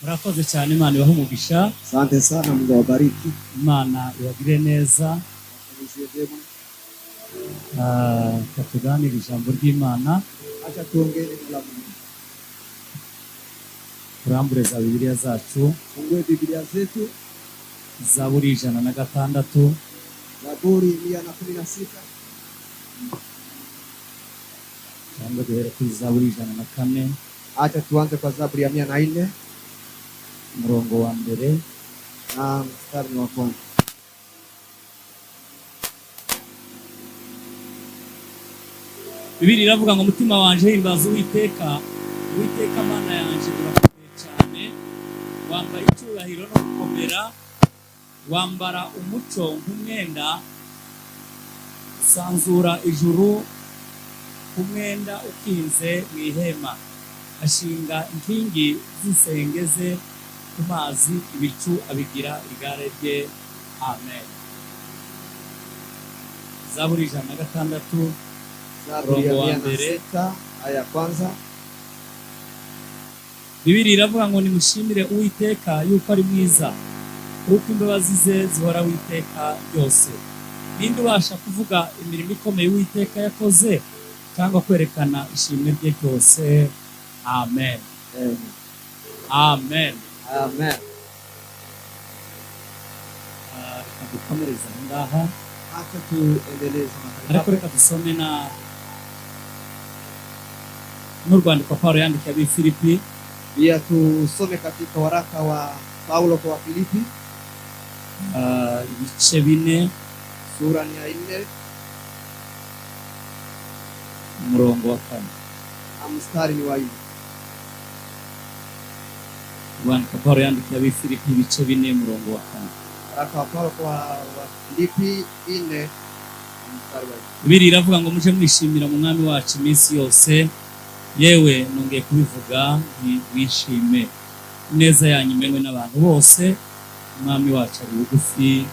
Murakoze cyane, Imana ibahe umugisha. Asante sana, Mungu awabariki. Imana ibagire neza. Katuganira ijambo ry'Imana. Acha tuongee neno la Mungu. Turambure za Bibiliya zacu. Fungue Biblia zetu. Zaburi 106. Zaburi 116. Cyangwa duhere kuri Zaburi 104. Acha tuanze kwa Zaburi ya 104. Umurongo wa mbere na mstari wa kwanza. Bibiliya iravuga ngo umutima wanje himbaza Uwiteka. Uwiteka Mana yanje urakomeye cyane. Wambara icyubahiro no gukomera. Wambara umuco nk'umwenda. Usanzura ijuru kumwenda ukinze mu ihema. Ashinga inkingi z'isenge ze ku mazi, ibicu abigira igare rye. Amen. Zaburi 106. Zaburi ya 106 aya ya kwanza. Bibiliya iravuga ngo nimushimire Uwiteka yuko ari mwiza, kuko imbabazi ze zihora Uwiteka byose. Ninde ubasha kuvuga imirimo ikomeye Uwiteka yakoze cyangwa kwerekana ishimwe rye ryose? Amen. Amen. Amen. Dukomereza ngaha. Acha tuendeleze. Ariko reka dusome n'urwandiko Paulo yandikiye Abifilipi. Pia tusome katika waraka wa Paulo kwa Wafilipi. Ibice 4. Sura ni ya 4. Umurongo wa 4. Na mstari ni wa 4. Urwandiko Paulo yandikiye Abifilipi ibice 4 umurongo wa 4. Waraka wa Paulo kwa Wafilipi 4 mstari wa 4. Bibiliya iravuga ngo muje mwishimira mu mwami wacu iminsi yose. Yewe nongeye kubivuga mwishime. Neza yanyu imenywe n'abantu bose. Umwami wacu ari bugufi.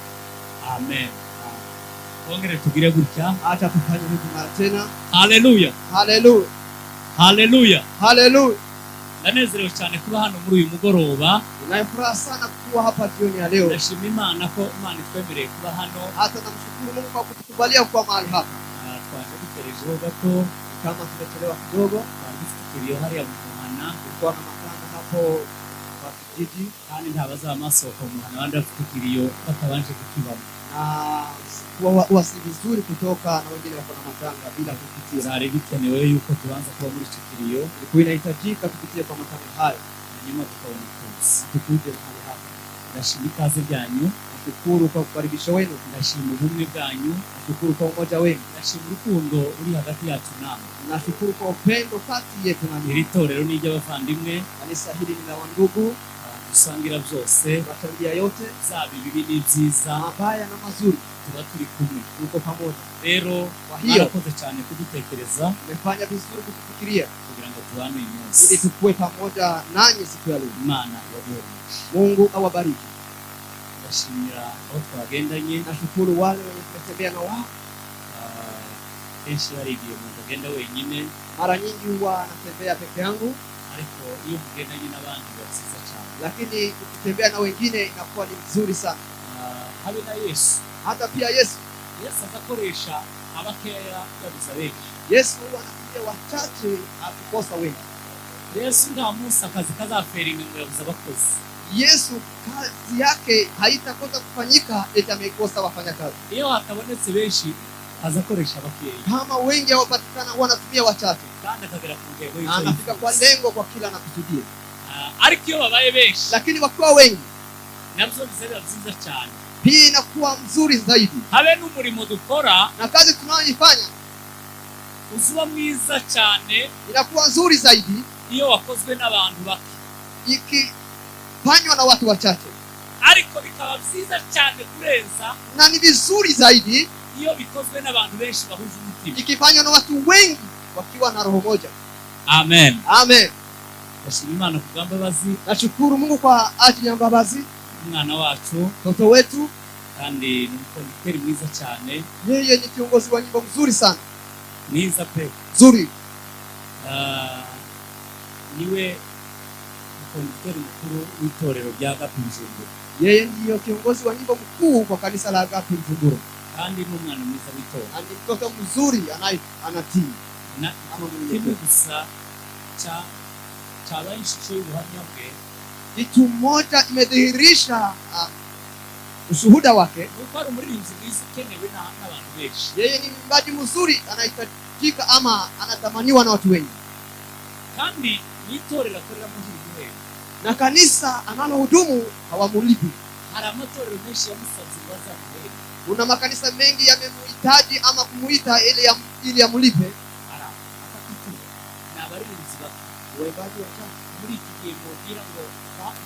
Amen. Ongere tugire gutya. Acha tufanye hivi mara tena. Haleluya. Haleluya. Haleluya. Haleluya. Ndanezerewe cyane kuba hano muri uyu mugoroba. Ninafuraha sana kuwa hapa jioni ya leo. Ndashima Imana ko Imana itwemereye kuba hano. Hata namshukuru Mungu kwa kutukubalia kwa mahali hapa. Twaje duterejeho gato. Kama tumechelewa kidogo, turiyo hariya mu Muhana. Tulikuwa na matanga hapo kwa kijiji, kandi ntabaza amasohoka mu Muhana abandi bafite kiriyo batabanje kukibamo. Na si vizuri kutoka na wengine wako na matanga bila kupitia. Zari bikenewe yuko tubanza kuba muri icyo kiriyo. Ilikuwa inahitajika kupitia kwa matanga hayo. Hanyuma tukabona kuza. Tukuje mahali hapa. Ndashima ikaze ryanyu. Nashukuru kwa kukaribisha wenu. Ndashima ubumwe bwanyu. Nashukuru kwa umoja wenu. Ndashima urukundo uri hagati yacu namwe. Nashukuru kwa upendo kati yetu na nyinyi. Iri torero ni ry'abavandimwe. Kanisa hili ni la wandugu. Dusangira byose. Tunachangia yote. Zaba ibibi n'ibyiza. Mabaya na mazuri. Tuba turi kumwe. Tuko pamoja. Rero mwarakoze cyane kudutekereza. Umefanya vizuri kutufikiria kugira ngo tubane uyu munsi. Ili tukue pamoja nanyi siku ya leo. Imana ibabarike. Mungu awabariki. Ndashimira aho twagendanye. Nashukuru wale tumetembea na wao. Kenshi hari igihe umuntu agenda wenyine. Mara nyingi huwa natembea peke yangu. Ariko iyo mugendanye n'abandi basiza cyane. Lakini ukitembea na wengine inakuwa ni vizuri sana. Habe na Yesu. Hata pia Yesu azakoresha abakeya yabuza benshi. Yesu huwa anatumia wachache akikosa wengi. Yesu nta munsi akazi kazaferinga ngo yabuza abakozi. Yesu kazi yake haitakosa kufanyika eti amekosa wafanyakazi. Iyo hatabonetse benshi azakoresha abakeya. Kama wengi hawapatikana huwa anatumia wachache. Kandi akagera ku ntego y'icyo anafika kwa lengo kwa kila anakusudia. Ariko iyo babaye benshi, lakini wakiwa wengi nabyo bizaba byiza cyane. Hii inakuwa mzuri zaidi. Habe n'umurimo dukora na kazi tunayoifanya uzuba mwiza cyane, inakuwa nzuri zaidi iyo wakozwe n'abantu bake. Ikifanywa na watu wachache. Ariko bikaba byiza cyane kurenza, na ni vizuri zaidi iyo bikozwe n'abantu benshi bahuje umutima. Ikifanywa na watu wengi wakiwa na roho moja. Amen. Amen. Ndashima Imana ku bw'imbabazi. Nashukuru Mungu kwa ajili ya mbabazi. Umwana wacu, mtoto wetu, kandi ni mkonditeri mwiza cyane. Yeye ni kiongozi wa nyimbo mzuri sana. Mwiza pe. Nzuri. Niwe konditeri mukuru w'itorero rya Agape Bujumbura, Yeye ndiyo kiongozi wa nyimbo mkuu kwa kanisa la Agape Bujumbura. kandi n'umwana mwiza w'itorero. Ni mtoto mzuri anatii. Na kimwe gusa cyabaye ishusho y'ubuhamya bwe, Kitu moja imedhihirisha ushuhuda wake. nuko ari umuririmbyi mwiza ukenewe n'abantu benshi. Yeye ni mwimbaji mzuri anahitajika ama anatamaniwa na watu wengi. Kandi n'itorero akoreramo ntirimuhera. Na kanisa analohudumu hawamulipi. Hari amatorero menshi yamusanze ngo azamuhere. Kuna makanisa mengi yamemuhitaji ama kumuita ili amulipe. Ni abaririmbyi bato, Waimbaji wachache. muri iki gihe mubwira ngo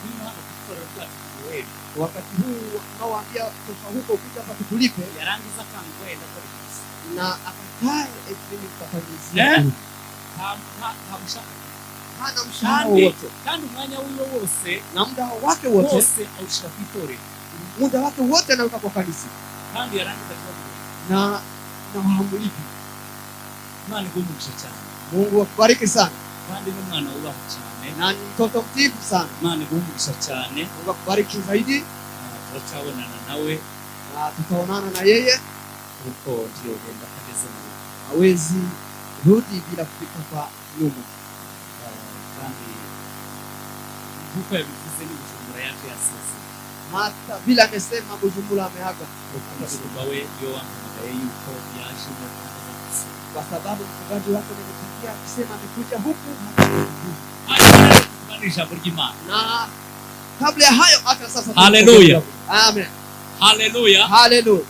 hino hano ku itorero ryacu tuguhere, Wakati huu unaoambia toka huko kuja hapa tukulipe, yarangiza akanguhenda akora ibyiza. na akatae mimi kutafanyizia. Nta mushahara. Hana mshahara wote. Kandi umwanya wiwe wose Na muda wake wote, awushyira ku itorero. muda wake wote anaweka kwa kanisa. Kandi yarangiza kubaguhera. Na hamulipi. Imana igumugisha cyane. Mungu akubariki sana. Kandi n'umwana wubaha cyane. Na ni mtoto mtiifu sana. Imana igumugisha cyane. Mungu akubariki zaidi. Turacyabonana nawe, Na tutaonana na yeye. kuko ntiyogenda atageze mu rugo. Hawezi rudi bila kufika kwa nyumba. Kandi nk'uko yabivuze ni Bujumbura yaje yaseze. Hata bila amesema Bujumbura ameaga. Umushumba we iyo wampamagaye yuko yaje mu Kwa sababu mchungaji wake amenipigia akisema amekuja huku. kuvuga ijambo ry'Imana. Na kabla ya hayo hata sasa. Haleluya. Amen. Haleluya. Haleluya.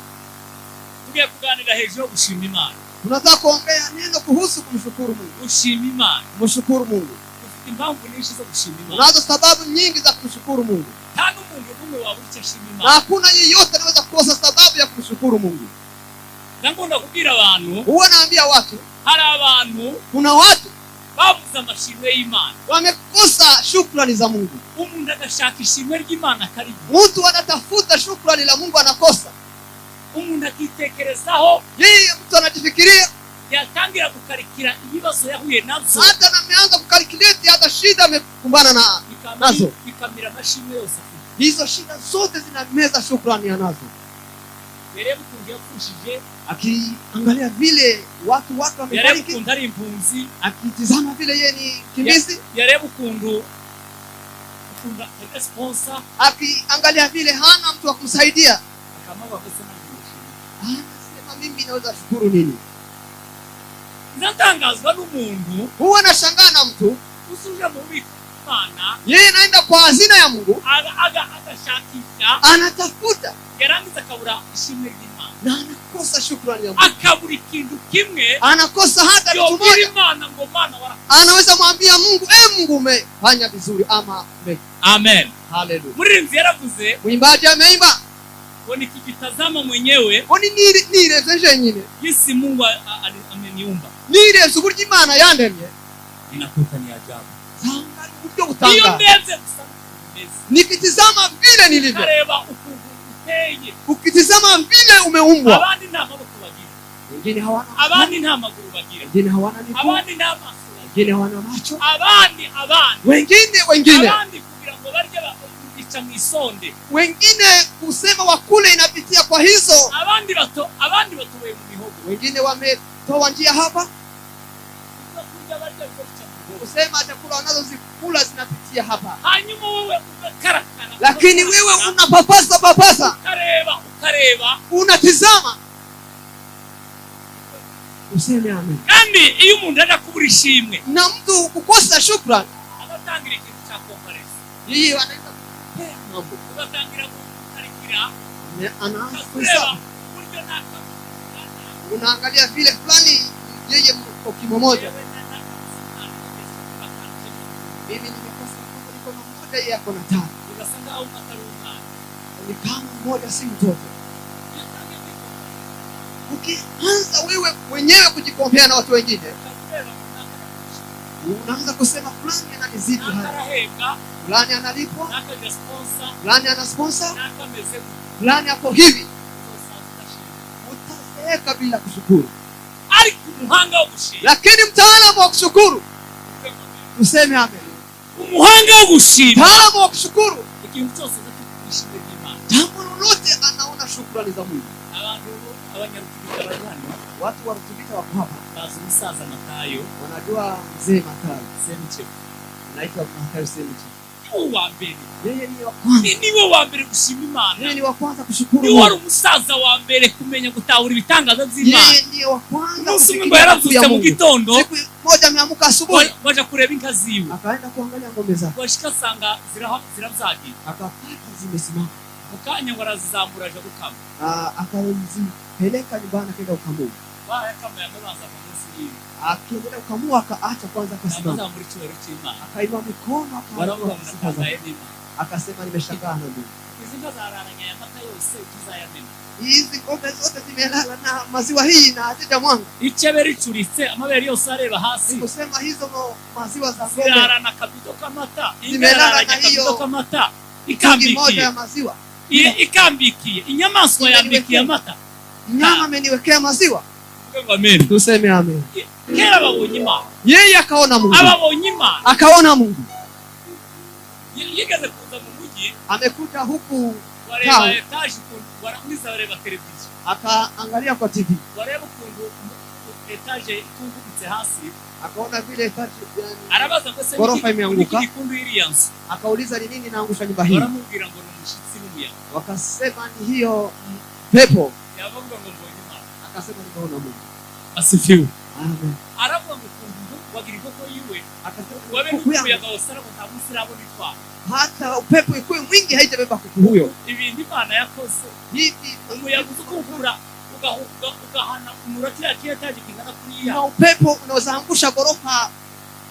Tugiye kuganira hejuru yo gushima Imana. Tunataka kuongea neno kuhusu kumshukuru Mungu. Gushima Imana. Kumshukuru Mungu. Dufite impamvu nyinshi zo gushima Imana. Tunazo sababu nyingi za kumshukuru Mungu. Nta n'umuntu n'umwe wabura icyo ashima Na Imana. hakuna yeyote anaweza kukosa sababu ya kumshukuru Mungu. Ndakunda kubwira abantu, Huwa naambia watu, hari abantu kuna watu babuze amashimwe y'Imana. wamekosa shukrani za Mungu. Umuntu agashaka ishimwe ry'Imana kari. Mtu anatafuta shukrani la Mungu anakosa. Umuntu akitekerezaho, Yeye mtu anajifikiria, yatangira gukarikira ibibazo yahuye nabyo, hata ameanza kukalkulate hata shida amekumbana nazo. bikamira amashimwe yose afite. Hizo shida zote zinameza shukrani anazo. Yareba ukuntu yapfushije, Akiangalia vile watu wake yareba wamefariki, ukuntu ari impunzi, akitizama vile yeye ni kimbizi, yareba ukuntu ari sponsor, akiangalia vile hana mtu wa kumsaidia, akamaba bose n'umushimwe. anasema mimi naweza shukuru nini? Natangazwa n'umuntu Huwa nashangaa na mtu, usuje mu biko Imana, yeye anaenda kwa hazina ya Mungu, agashakisha, anatafuta yarangiza akabura ishimwe ry'Imana, na anakosa shukrani ya Mungu. akabura ikintu kimwe Anakosa hata kitu yobwira moja. Imana ngo Mana Anaweza mwambia Mungu, Mungu umefanya vizuri ama amen. haleluya. Muririmvyi yaravuze Mwimbaji ameimba, ngo nikijitazama mwenyewe oni nirevye jenyine, jinsi Mungu ameniumba, nirevye uburyo Imana yandemye, ninakuta ni ajabu. sanga uburyo Iyo butanga. ndebye gusa neza, Nikitizama vile nilivyo, kareba ukuntu uteye, ukitizama vile umeumbwa, abandi nta maboko bagira, wengine hawana, abandi nta maguru bagira, wengine hawana miguu, abandi nta maso bagira, wengine hawana macho, abandi wengine kugira ngo barye bica mu isonde, wengine kusema wakule inapitia kwa hizo, abandi batoboye mu mihogo, wengine wametoa njia hapa, kurya barya bica mu mihogo, kusema chakula wanazozikula zinapitia hapa, hanyuma wowe ugakarakara, lakini wewe unapapasa, ukareba, unatizama, useme amen. kandi iyo umuntu aje kubura ishimwe, Na mtu kukosa shukrani, agatangira ikintu cya komparesi, yeye anaenda kupea mambo, ugatangira gukarikira, anaanza kureba kuhesabu, uburyo unaangalia vile fulani yeye mko kimo moja, mimi nimekosa mambo, niko na moja, yeye ako na tano, ugasanga au matarumana, ni kama mmoja si mtoto. Ukianza wewe mwenyewe kujikompea na watu wengine, unaanza kusema fulani ananizidi haya, fulani analipwa, fulani ana sponsor, fulani hapo hivi, utazeeka bila kushukuru. Ariko umuhanga wo gushima, Lakini mtaalamu wa kushukuru, tuseme amen. umuhanga wo gushima mtaalamu wa kushukuru. ikintu cyose cy'ishimwe ry'Imana. Jambo lolote anaona shukrani za Mungu. Abantu abanyarutubika bari hano Watu wa Rutubika wako hapa bazi umusaza Matayo wanajua mzee Matayo. Semiche Anaitwa Matayo Semiche. niwe wa mbere, Yeye ni wa kwanza. niwe wa mbere gushima Imana. Yeye ni wa kwanza kushukuru Niwe wari Mungu. umusaza wa mbere kumenya gutahura ibitangaza by'Imana. Yeye ni wa kwanza Umunsi umwe ngo kufikiria yaravutse ya mu Mungu. gitondo Siku moja ameamka asubuhi baje kureba inka ziwe, akaenda kuangalia ng'ombe zake. bashika asanga ziravyagiye, Akapata zimesimama. mu kanya ngo arazizamura aje gukama. Akazipeleka nyumbani akaenda kukamua. Bayakama yamabanza mu munsi yiwe, Akiendelea kukamua akaacha kwanza akasimama. akazamura icyubahiro cy'Imana. Akainua mikono Baravuga ngo akaanza nakazaye n'Imana. akasema nimeshangaa na Mungu. Izi nka zararanye aya mata yose tuzayamena. Hizi ng'ombe zote zimelala na maziwa hii na hazija mwanga. Ichebe ricuritse amabere yose areba hasi. Kusema hizo maziwa za ng'ombe Zirarana akabido k'amata, zimelala na akabido hiyo k'amata, tangi moja ikambikiye. ya maziwa. Ikambikiye inyamaswa yambikiye amata. Mnyama ameniwekea maziwa. Ngo amen. Tuseme amen. Kera babonye Imana. Yeye akaona Mungu. Ababonye Imana. Akaona Mungu. Yigeze kuza mu mujyi, Amekuja huku wareba etage waramwiza wareba televiziyo. akaangalia kwa TV. Wareba ukuntu etage itungutse hasi. Akaona vile etage Arabaza ngo se ghorofa imeanguka. ikundu iriya nzu. Akauliza ni nini naangusha nyumba hii? Baramubwira ngo ni umushitsi n'umuyaga. Wakasema ni hiyo pepo. Yavuga ngo mbonye Imana. Akasema nimeona Mungu. Asifiwe. Amen. Aravuga ngo ukuntu wagira inkoko yiwe. Akasema Wabe kuku yangu. n'umuyaga wose ariko nta munsi irabona itwara. Hata upepo ikuwe mwingi haijabeba kuku huyo. Ibintu Imana yakoze. Hivi Umuyaga uzukukura ugahana umura kiriya kiyetaje kingana kuriya. na upepo unaweza angusha ghorofa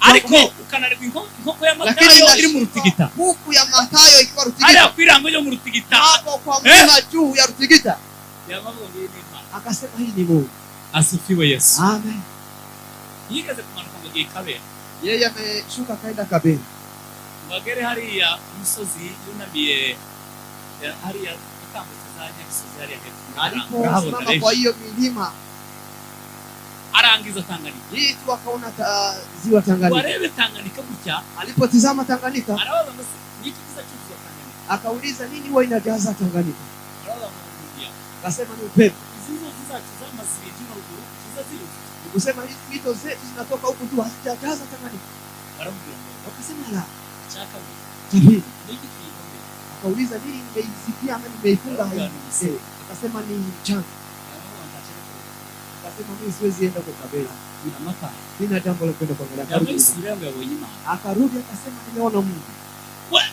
Ariko ukanareba inkoko y'amatayo lakini iri mu rutigita. kuku ya Matayo ikiwa Hariya Rutigita. kwirango yo mu rutigita. Hapo kwa mlima juu ya Rutigita. Yavuga ngo ni Imana. Akasema hii ni Mungu. Asifiwe Yesu. Amen. Yigeze kumanuka mu gihe Kabera. Yeye ameshuka kaenda Kabera. Bagere hariya umusozi yunamiye hariya itambutse za Nyagisozi hariya hepfo. Aliposimama kwa hiyo milima arangiza Tanganyika. hii tu akaona ziwa Tanganyika. Warebe Tanganyika gutya. Alipotizama Tanganyika Arabaza ngo niki kiza cyuzuye Tanganyika. akauliza nini huwa inajaza Tanganyika? Arabaza ngo ndia. Akasema ni upepo. Izi nzozi zacu z'amaziri jino ruguru ziza ziri. Ni kusema hizi mito zetu zinatoka huku tu hazijajaza Tanganyika. Baramubwira ngo Wakasema la. chaka Tabiri. niki kikombe. Akauliza nini nimeisikia ama nimeifunga hii? Akasema ni mchanga. Akasema mimi siwezi enda kwa Kabera. Amata. Sina jambo la kwenda kuangalia. Yabisubira ngo yabonye Imana. Akarudi akasema nimeona Mungu.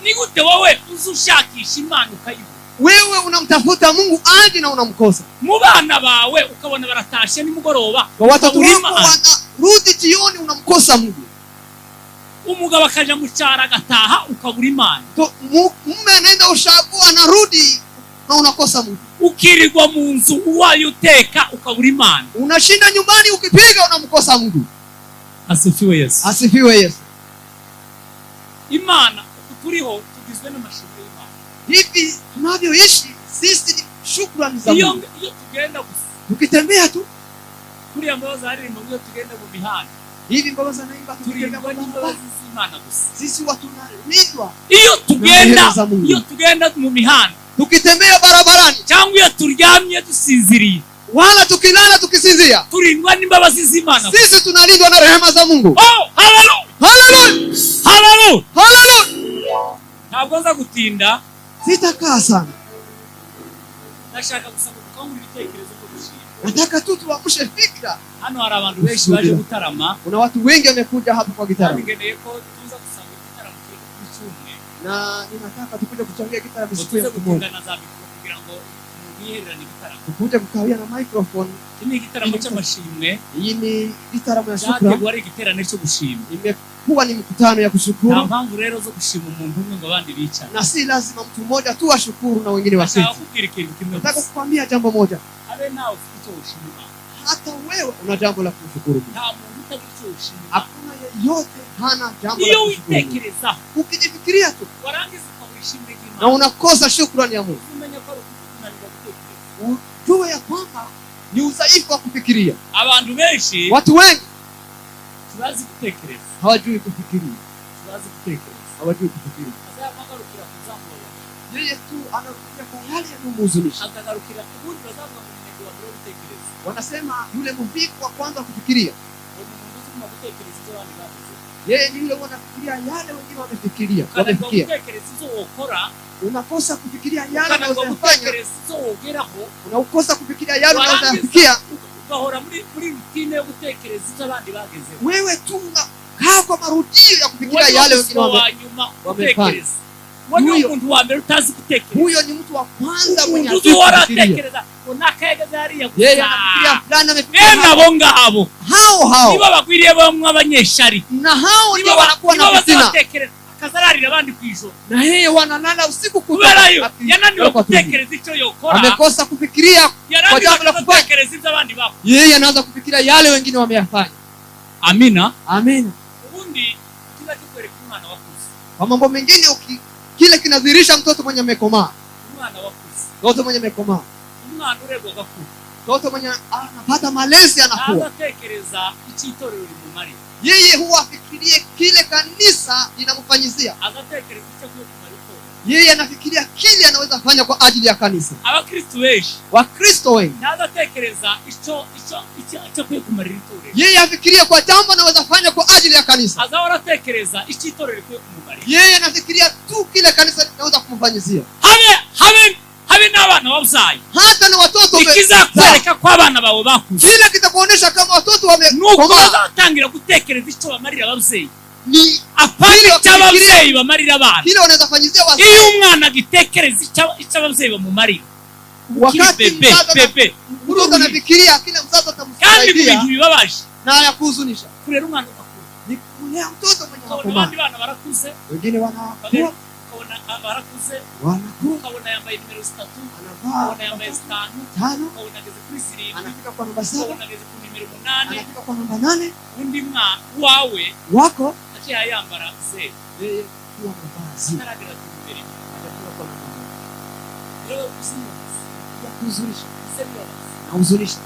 Ni gute wowe uzushakisha Imana ukayibura? Wewe unamtafuta Mungu aje na unamkosa. Mu bana bawe ukabona baratashe nimugoroba. Kwa watoto wako wanarudi jioni unamkosa Mungu. Umugabo akaja mu cyara agataha ukabura Imana. Mume anaenda ushago anarudi na unakosa Mungu. Ukirirwa mu nzu uwayo uteka ukabura Imana. Unashinda nyumbani ukipiga unamkosa Mungu. Asifiwe Yesu. Asifiwe Yesu. Imana turiho tugizwe n'amashimwe y'Imana. Hivi tunavyoishi sisi ni shukrani za Mungu. Iyo tugenda gusa Tukitembea tu kuri ambazo hari mu byo tugenda mu mihanda. hivi mbabaza naimba tukitembea Turirwa n'imbabazi z'Imana gusa. sisi watu tunalindwa. Iyo tugenda mu mihanda, tukitembea barabarani cyangwa iyo turyamye dusinziriye, wala tukilala tukisinzia, turindwa n'imbabazi z'Imana. Sisi tunalindwa na rehema za Mungu. Oh, hallelujah. Hallelujah. Hallelujah. Hallelujah. Ntabwo nza gutinda. Sitakaa sana. Nashaka gusaba gukangura ibitekerezo byo gushima. Nataka tu tuamshe fikra. Hano hari abantu benshi baje gutarama. Kuna watu wengi wamekuja hapa kwa gitaramo. Nigeneye ko tuza gusanga gitaramo cy'umwe. Na ninataka tukuje kuchangia gitaramo siku ya Tuze Mungu. gutungana za mikoro kugira ngo mwihererane gitaramo. Tukuje kukawia na microphone. Ni gitaramo cy'amashimwe. Hii ni gitaramo ya shukrani. Yategwa ari igiterane cyo gushima. Imekuwa ni mkutano ya kushukuru. Nta mpamvu rero zo gushima umuntu umwe ngo abandi bicara. Na si lazima mtu mmoja tu ashukuru na wengine wasifu. Nataka kukwambia jambo moja. Abe nawe ufite icyo ushima. Hata wewe una jambo la kushukuru. Nta muntu utagira icyo ushima. Hakuna yeyote hana jambo la iyo kushukuru. witekereza, ukijifikiria tu warangiza ukabishimira Imana na unakosa shukrani ya Mungu, umenya ko ari ukunanirwa gutekereza. ujue ya kwamba ni udhaifu wa kufikiria. Abantu benshi Watu wengi tubazi gutekereza, hawajui kufikiria. tubazi gutekereza. hawajui kufikiri. azayagarukira kuzamura Yeye tu anarudia kwa yale yanayomhuzunisha. akagarukira ubundi bazavuga ngo umunebwe wa mbere w'ibitekerezo. Wanasema yule mvivu wa kwanza kufikiria, umuntu uzuma gutekereza ibyo abandi bavuze. yeye ni yule wanafikiria yale wengine wamefikiria, ukananirwa wamefikia. gutekereza ibyo wokora, Unakosa kufikiria yale ukananirwa unayofanya, gutekereza ibyo wogeraho, unakosa kufikiria yale unayofikia. ugahora muri rutine yo gutekereza ibyo abandi bagezeho. Wewe tu unakaa kwa marudio ya kufikiria yale wengine wamefanya. Huyo mtu wa mbere utazi gutekereza. Huyo ni mtu wa kwanza mwenye kutekereza. Unakayegeza hariya gusa. Yeye anafikiria fulani amefikiria. Bene abo ngabo. Hao nibo bagwiriye bamwe abanyeshari. Na hao ndio wanakuwa na fitina. Akazararira abandi kwijoro. Na yeye wanalala usiku kubera yananiwe gutekereza icyo yokora. Amekosa kufikiria kwa jambo la kutekereza ibyo abandi bako. Yeye anaanza kufikiria yale wengine wameyafanya. Amina. Amina. Ubundi kila kikwere kumwana wakuze. Kwa mambo mengine kile kinadhihirisha mtoto mwenye amekomaa. Mwana wakuze. Mtoto mwenye amekomaa. Mwana uregwa gakuru. Mtoto mwenye anapata malezi anakuwa. Anatekereza ikitorero limumari. Yeye huwa afikirie kile kanisa linamfanyizia. Anatekereza icyo kumariko. Yeye anafikiria kile anaweza fanya kwa ajili ya kanisa. Abakristo wengi. Wakristo wengi. Anatekereza icyo kumariko. Yeye afikiria kwa jambo anaweza fanya kwa ajili ya kanisa. Azahora atekereza ikitorero kumumari. Yeye anafikiria tu kile kanisa linaweza kumfanyizia. Habe n'abana wabyaye. Hata na watoto ikizakwereka ko abana bawe bakuze. Kile kitakuonesha kama watoto nuko bazatangira gutekereza icyo bamarira ababyeyi. Ni apari cy'ababyeyi bamarira abana. Kile wanaweza fanyizia wazazi. Iyo umwana agitekereza icyo ababyeyi bamumarira. Wakati bebe mtoto anafikiria kile mzazi atamsaidia. Kandi ibintu bibabaje na yakuhuzunisha. Kurera umwana ugakura. Ni kulea mtoto mwenye akoma. Abandi bana barakuze. Wengine wanakuwa barakuze. Ukabona yambaye nimero 3, ukabona yambaye 5, ukabona ageze kuri 7, anafika kwa namba 7, ukabona ageze ku nimero 8, anafika kwa namba 8. Undi mwa wawe wako akiya yambara ze yeye kuwa mavazi ataragera ku nimero atakuwa kwa namba 8. Leo kusimu ya kuhuzunisha sema na huzunisha.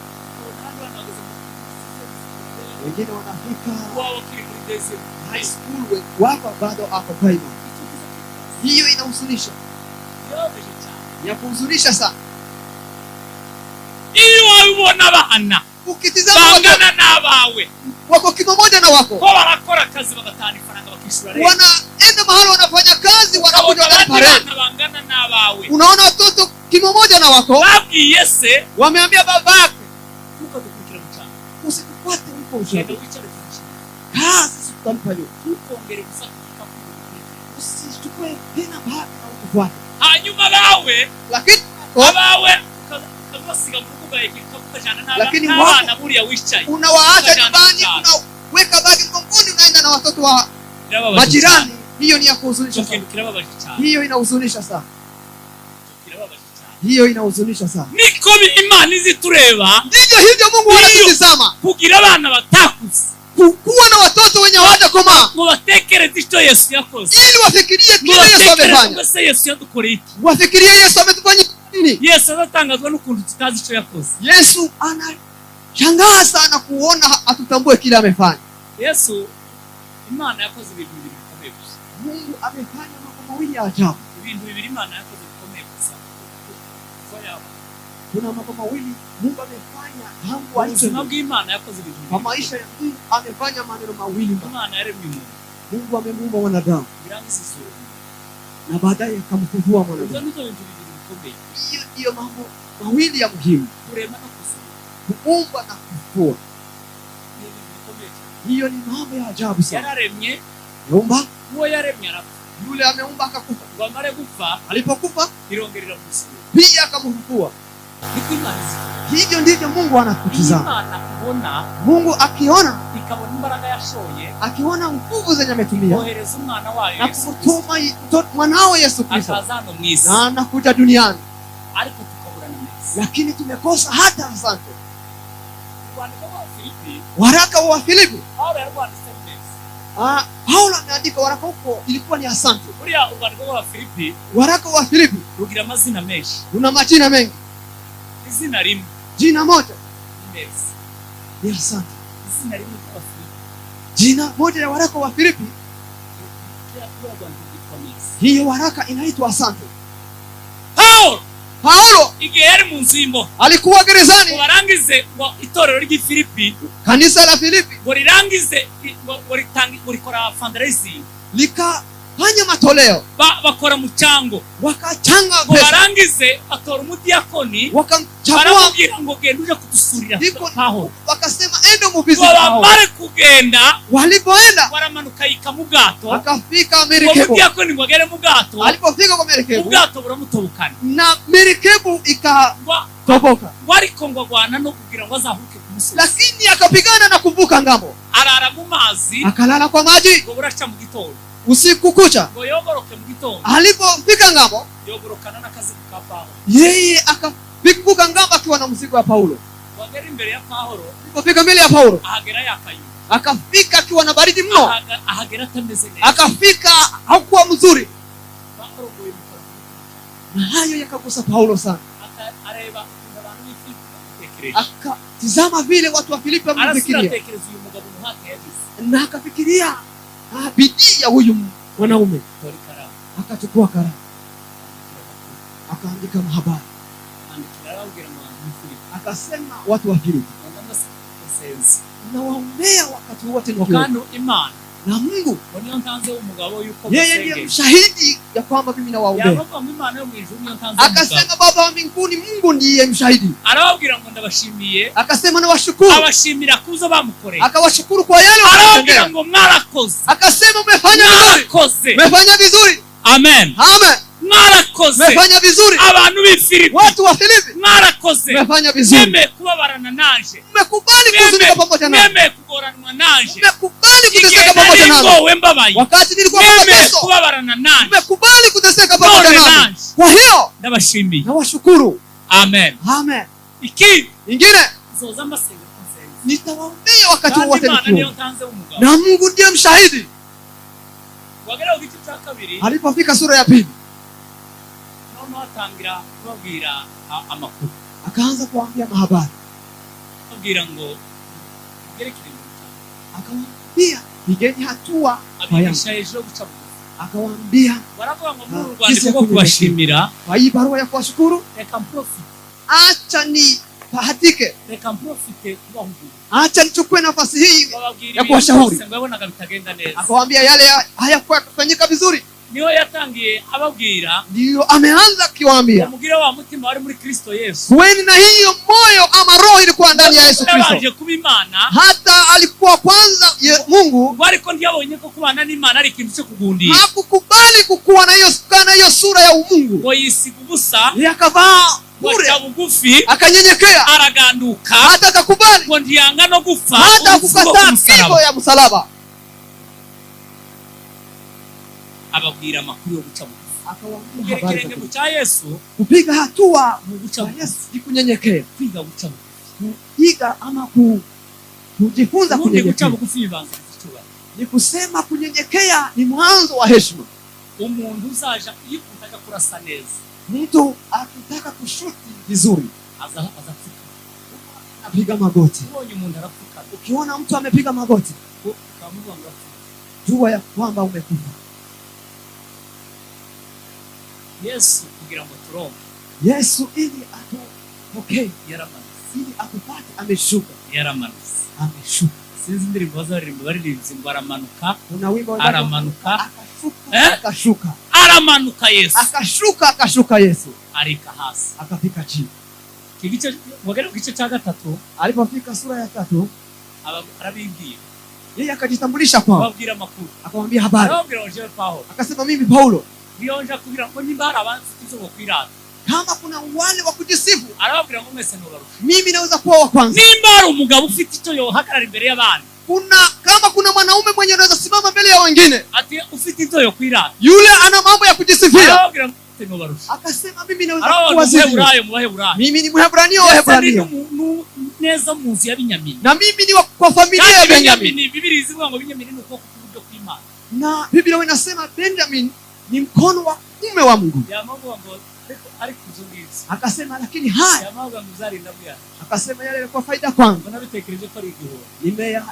Wengine wanafika wao kile high school wako bado ako primary. Hiyo inahuzunisha. Ya kuhuzunisha sana. Iyo ubona abana ukitizama bangana n'abawe wako kimoja na wako ko barakora kazi bagatana ifaranga bakishura rero wanaenda mahali wanafanya kazi wanakuja wanapare bangana n'abawe. Unaona watoto kimoja na wako babwiye se wameambia babake tukadukurikira mchana usikufuate huko ushaka wichare kazi sitampa leo tukongere gusaka usichukue tena bahati na ukufuate hanyuma bawe lakini abawe ukazasiga mu rugo yake kakujana n'abana buriya wicaye unawaacha nyumbani unaweka bagi mgongoni unaenda na watoto wa majirani. Hiyo ni ya kuhuzunisha sana. Hiyo inahuzunisha sana. Hiyo inahuzunisha sana. Niko Imana izitureba. Ndivyo hivyo Mungu anatutazama. Kugira abana batakuze. Kuwa na watoto wenye hawajakomaa. Ngo batekereze icyo Yesu yakoze. Ili wafikirie kile Yesu amefanya. Ngo se Yesu yadukoreye iki? Wafikirie Yesu ametufanyia nini? Yesu azatangazwa n'ukuntu tutazi icyo yakoze. Yesu anashangaa sana kuona atutambue kile amefanya. Yesu Imana yakoze ibintu bibiri bikomeye gusa. Mungu amefanya mambo mawili ya ajabu. Ibintu bibiri Imana yakoze bikomeye gusa. Kuna mambo mawili Mungu amefanya tangu ubuzima bw'Imana yakoze ibintu bibiri. Kwa maisha ya Mungu amefanya maneno mawili. Imana yaremye umuntu. Mungu amemuumba mwanadamu. Birangiza isura. Na baadaye akamfufua mwanadamu. Ndio bintu bibiri bikomeye. Hiyo ndio mambo mawili ya muhimu. Kurema na kufufua. Kuumba na kufufua. Hiyo ni mambo ya ajabu sana. Yararemye Muumba, uwo yaremye arapfa. Yule ameumba akakufa. Ngo amare gupfa, alipokufa irongerera kumusura. Pia akamfufua. Niko Imana. Hivyo ndivyo Mungu anakutazama. Imana kubona, Mungu akiona, ikabona imbaraga yashoye, akiona nguvu zenye ametumia, kohereza umwana wayo na kutuma mwanao Yesu Kristo akazano mwisi, na anakuja duniani, ariko tukabura na mwisi, lakini tumekosa hata asante. Filipi, waraka wa Filipi, Paulo yarwanditse neza. Paulo ameandika waraka huko ilikuwa ni asante. Uriya urwandiko wa Filipi, waraka wa Filipi rugira amazina menshi, una majina mengi. Izina rimwe, jina moja neza, ni asante. Izina rimwe kwa Filipi, jina moja ya waraka wa Filipi Hiyo waraka inaitwa asante. Paulo igihe yari mu nzimbo alikuwa gerezani, barangize ngo itorero ry'Ifilipi, kanisa la Filipi, ngo rirangize ngo rikora fundraising, likafanya matoleo, bakora mucyango, wakachanga ngo barangize atora umudiakoni, baramubwira ngo genda uje kudusurira Paulo, wakasema endo mubizi Paulo. Bamare kugenda, walipoenda baramanuka yika mu bwato, akafika merikebu, umudiakoni ngo agere mu bwato, alipofika kwa merikebu, ubwato buramutobukana na merikebu ikatoboka, wariko ngo agwana no kugira ngo azahuke ku musozi, lakini akapigana na kuvuka ngambo, arara mu mazi, akalala kwa maji, ngo buracha mu gitondo, usiku kucha, ngo yogoroke mu gitondo, alipofika ngambo yogorokana n'akazi ka Paulo, yeye akavuka ngambo akiwa na mzigo wa Paulo. Wagera imbere ya Paulo, alipofika mbele ya Paulo ahagera yakayu, akafika akiwa na baridi mno, ahagera atameze neza, akafika hakuwa mzuri, na hayo yakagusa Paulo sana. Areba abantu b'Ifilipi, akatizama vile watu wa Filipi wamefikiria, na akafikiria bidii ya huyu mwanaume, akachukua kalamu, akaandika habari, akasema watu wa Filipi, nawaombea wakati wote na Mungu yeye ndiye mshahidi ya kwamba mimi nawaombea. Akasema Baba wa mbinguni, Mungu ndiye mshahidi. Akasema nawashukuru, akawashukuru kwa yale waliyotenda. Akasema umefanya vizuri. Amen. Amen. Mwarakoze, mefanya vizuri. Abantu b'Ifilipi, watu wa Filipi, mwarakoze, mefanya vizuri. Meme kubabarana nanje, mmekubali kuzunika pamoja nami, meme kugoranwa nanje, mmekubali kuteseka pamoja nami. Wakati nilikuwa kwa mateso, kubabarana nanje, mmekubali kuteseka pamoja nami. Kwa hiyo ndabashimiye, nawashukuru. Amen. Amen. Ingine zoza masenga konsenzi, nitawaombea wakati wote nikiwa na Mungu ndiye mshahidi. Wagera ugice cya kabiri, alipofika sura ya pili, atangira kubabwira amakuru, akaanza kuambia mahabari, akabwira ngo gerekere, akamwambia pigeni hatua, abigisha ejo guca bugufi, akawaambia baravuga ngo muri Rwanda rwo kubashimira, kwa hii barua ya kuwashukuru, reka mprofite, acha ni pahatike, reka mprofite kubahugura, acha nichukue nafasi hii ya kuwashauri. Ngabonaga bitagenda neza, akawaambia yale hayakuwa kufanyika vizuri, niyo yatangiye ababwira, ndio ameanza kiwaambia mugira wa mutima wari muri Kristo Yesu, kuweni na hiyo moyo ama roho ilikuwa ndani ya Yesu Kristo. Aje kuba Imana, hata alikuwa kwanza Mungu, ariko ndiyabonye ko kubana n'Imana ari ikintu cyo kugundira, hakukubali kukuwa na hiyo sura ya umungu, ngo yisiga ubusa, yakavaa bure, bugufi, akanyenyekea, araganduka, hata akakubali, ngo ndiyanga no gupfa, hata kukataa kifo ya msalaba. Ababwira amakuru yo guca bugufi, akawaambia habari mu cya Yesu, kupiga hatua mu guca Yesu ni kunyenyekea, kwiga guca bugufi, kupiga ama kujifunza kunyenyekea. Guca bugufi bibanza kutuba, ni kusema kunyenyekea ni mwanzo wa heshima. Umuntu uzaja iyo utaka kurasa neza, mtu akitaka kushuti vizuri, azafika, apiga magoti. Uone umuntu arafika, ukiona mtu amepiga magoti, ukamuvuga ngo jua ya kwamba umekufa. Yesu kugira ngo turonke, Yesu ili atupokee, yaramanutse, ili atupate, ameshuka, yaramanutse, ameshuka. Sinzi indirimbo bazaririmba baririmbye ngo aramanuka, kuna wimbo aramanuka, akashuka, akashuka, aramanuka Yesu, akashuka Yesu, arika hasi, akafika chini. Kigice wagera ku gice cya gatatu, alipofika sura ya 3, arabibwira, yeye akajitambulisha kwao, ababwira amakuru, akamwambia habari, ababwira ngo Paulo, akasema mimi Paulo, biyonja kugira ngo nimbara abantu tuzo kwirata, kama kuna wale wa kujisifu, arababwira ngo mwese nobarusha, mimi naweza kuwa wa kwanza. Nimbara umugabo ufite icyo yohagarara imbere y'abandi, kama kuna mwanaume mwenye anaweza simama mbele ya wengine, ati ufite icyo yo kwirata, yule ana mambo ya kujisifia, arababwira ngo mwese nobarusha, akasema mimi naweza kuwa zaidi. Mubaheburayo, mimi ni Mhebrania wa Hebrania, neza muzi ya Binyamini, na mimi ni kwa familia ya Benjamini. Biblia izivuga ngo Binyamini ni ukuboko kw'iburyo kw'Imana, na Biblia inasema Benjamin ni mkono wa kuume wa Mungu. Yamavuga ngo ari kuzungiza, akasema lakini haya, yamavuga ngo uzarinda bya, akasema yale kwa faida kwangu, nabitekereje ko ari igihoro, nimeya